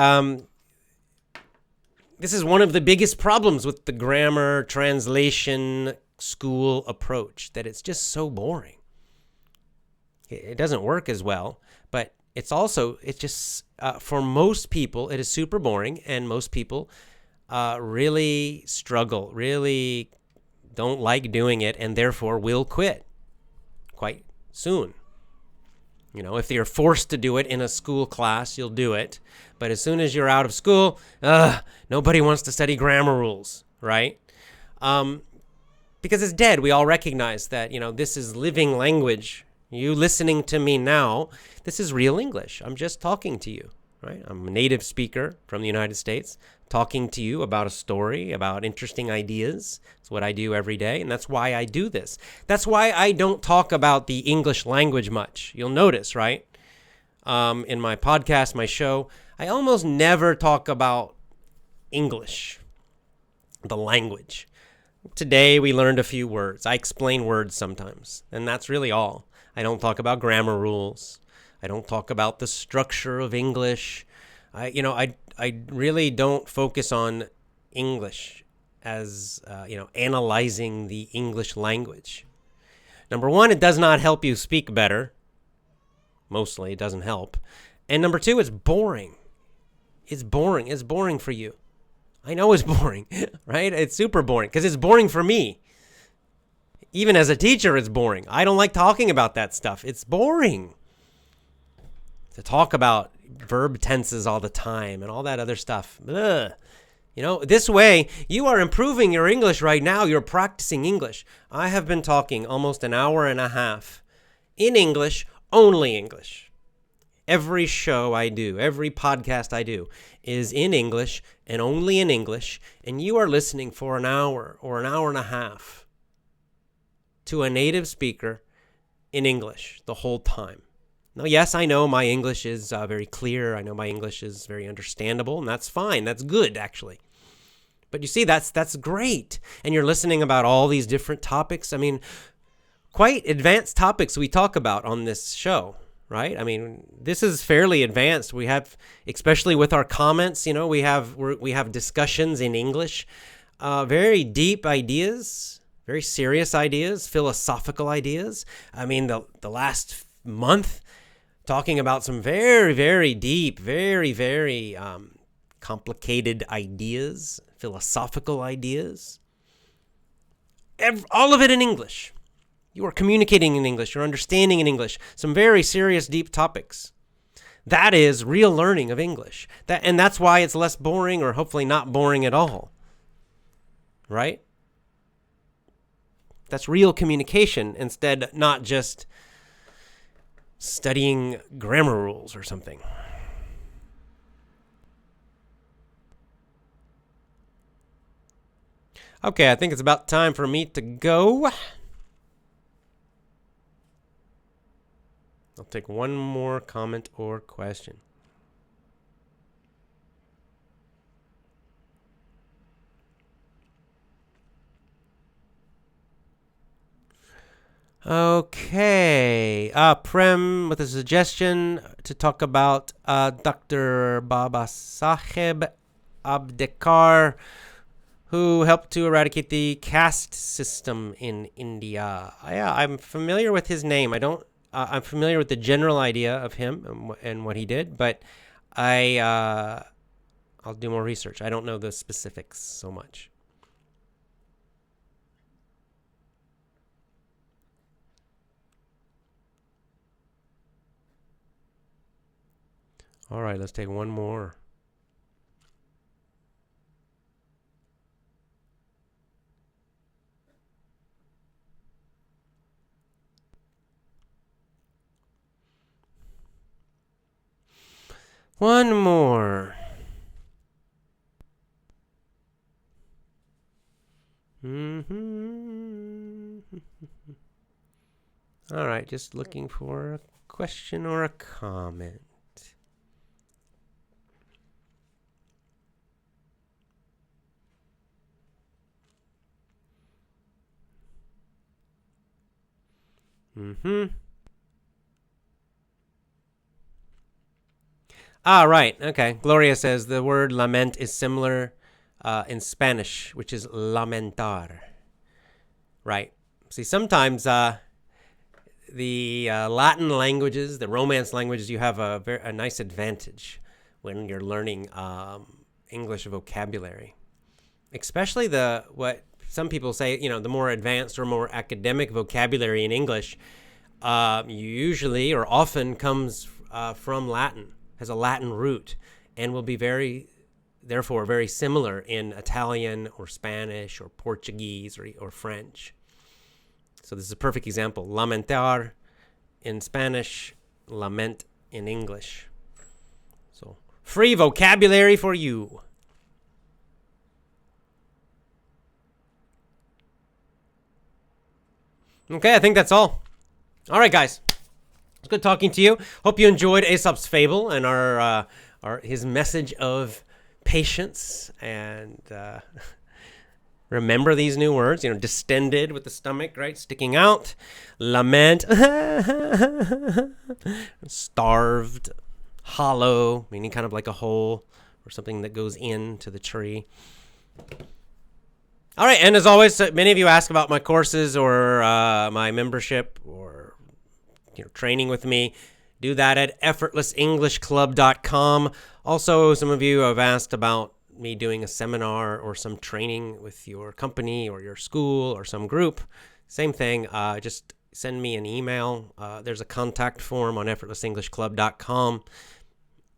this is one of the biggest problems with the grammar translation school approach, that it's just so boring. It doesn't work as well, but it's just for most people it is super boring, and most people really struggle, really don't like doing it, and therefore will quit quite soon. You know, if you're forced to do it in a school class, you'll do it. But as soon as you're out of school, nobody wants to study grammar rules, right? Because it's dead. We all recognize that, you know, this is living language. You listening to me now, this is real English. I'm just talking to you, right? I'm a native speaker from the United States, talking to you about a story, about interesting ideas. It's what I do every day, and that's why I do this. That's why I don't talk about the English language much. You'll notice, right? In my podcast, my show, I almost never talk about English, the language. Today, we learned a few words. I explain words sometimes, and that's really all. I don't talk about grammar rules. I don't talk about the structure of English. I really don't focus on English as analyzing the English language. Number one, it does not help you speak better. Mostly, it doesn't help. And number two, it's boring. It's boring. It's boring for you. I know it's boring, right? It's super boring because it's boring for me. Even as a teacher, it's boring. I don't like talking about that stuff. It's boring to talk about verb tenses all the time and all that other stuff. Ugh. This way, you are improving your English right now. You're practicing English. I have been talking almost an hour and a half in English, only English. Every show I do, every podcast I do is in English and only in English, and you are listening for an hour or an hour and a half to a native speaker in English the whole time. Now, yes, I know my English is very clear. I know my English is very understandable, and that's fine. That's good, actually. But you see, that's great. And you're listening about all these different topics. I mean, quite advanced topics we talk about on this show, right? I mean, this is fairly advanced. We have, especially with our comments, we have discussions in English, very deep ideas, very serious ideas, philosophical ideas. I mean, the last month, talking about some very, very deep, very, very complicated ideas, philosophical ideas. All of it in English. You are communicating in English. You're understanding in English. Some very serious, deep topics. That is real learning of English. And that's why it's less boring, or hopefully not boring at all. Right? That's real communication instead, not just studying grammar rules or something. Okay, I think it's about time for me to go. I'll take one more comment or question. Okay. Prem with a suggestion to talk about Dr. Babasaheb Ambedkar, who helped to eradicate the caste system in India. Yeah, I'm familiar with his name. I'm familiar with the general idea of him and what he did, but I'll do more research. I don't know the specifics so much. All right, let's take one more. One more. All right, just looking for a question or a comment. Right. Okay. Gloria says the word lament is similar in Spanish, which is lamentar. Right. See, sometimes the Latin languages, the Romance languages, you have a nice advantage when you're learning English vocabulary, especially what some people say, the more advanced or more academic vocabulary in English usually or often comes from Latin, has a Latin root, and will be therefore very similar in Italian or Spanish or Portuguese or French. So this is a perfect example. Lamentar in Spanish, lament in English. So free vocabulary for you. Okay, I think that's all. All right, guys. It's good talking to you. Hope you enjoyed Aesop's fable and his message of patience and remember these new words. Distended with the stomach, right, sticking out. Lament, starved, hollow, meaning kind of like a hole or something that goes into the tree. All right, and as always, many of you ask about my courses or my membership or training with me. Do that at effortlessenglishclub.com. Also, some of you have asked about me doing a seminar or some training with your company or your school or some group. Same thing. Just send me an email. There's a contact form on effortlessenglishclub.com.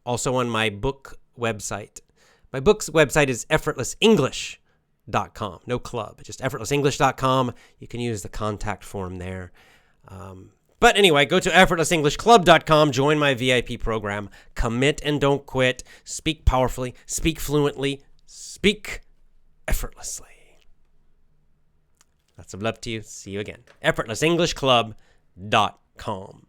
Also on my book website. My book's website is effortlessenglish.com. No club, just effortlessenglish.com. You can use the contact form there. But anyway, go to effortlessenglishclub.com, join my VIP program, commit and don't quit, speak powerfully, speak fluently, speak effortlessly. Lots of love to you. See you again. effortlessenglishclub.com.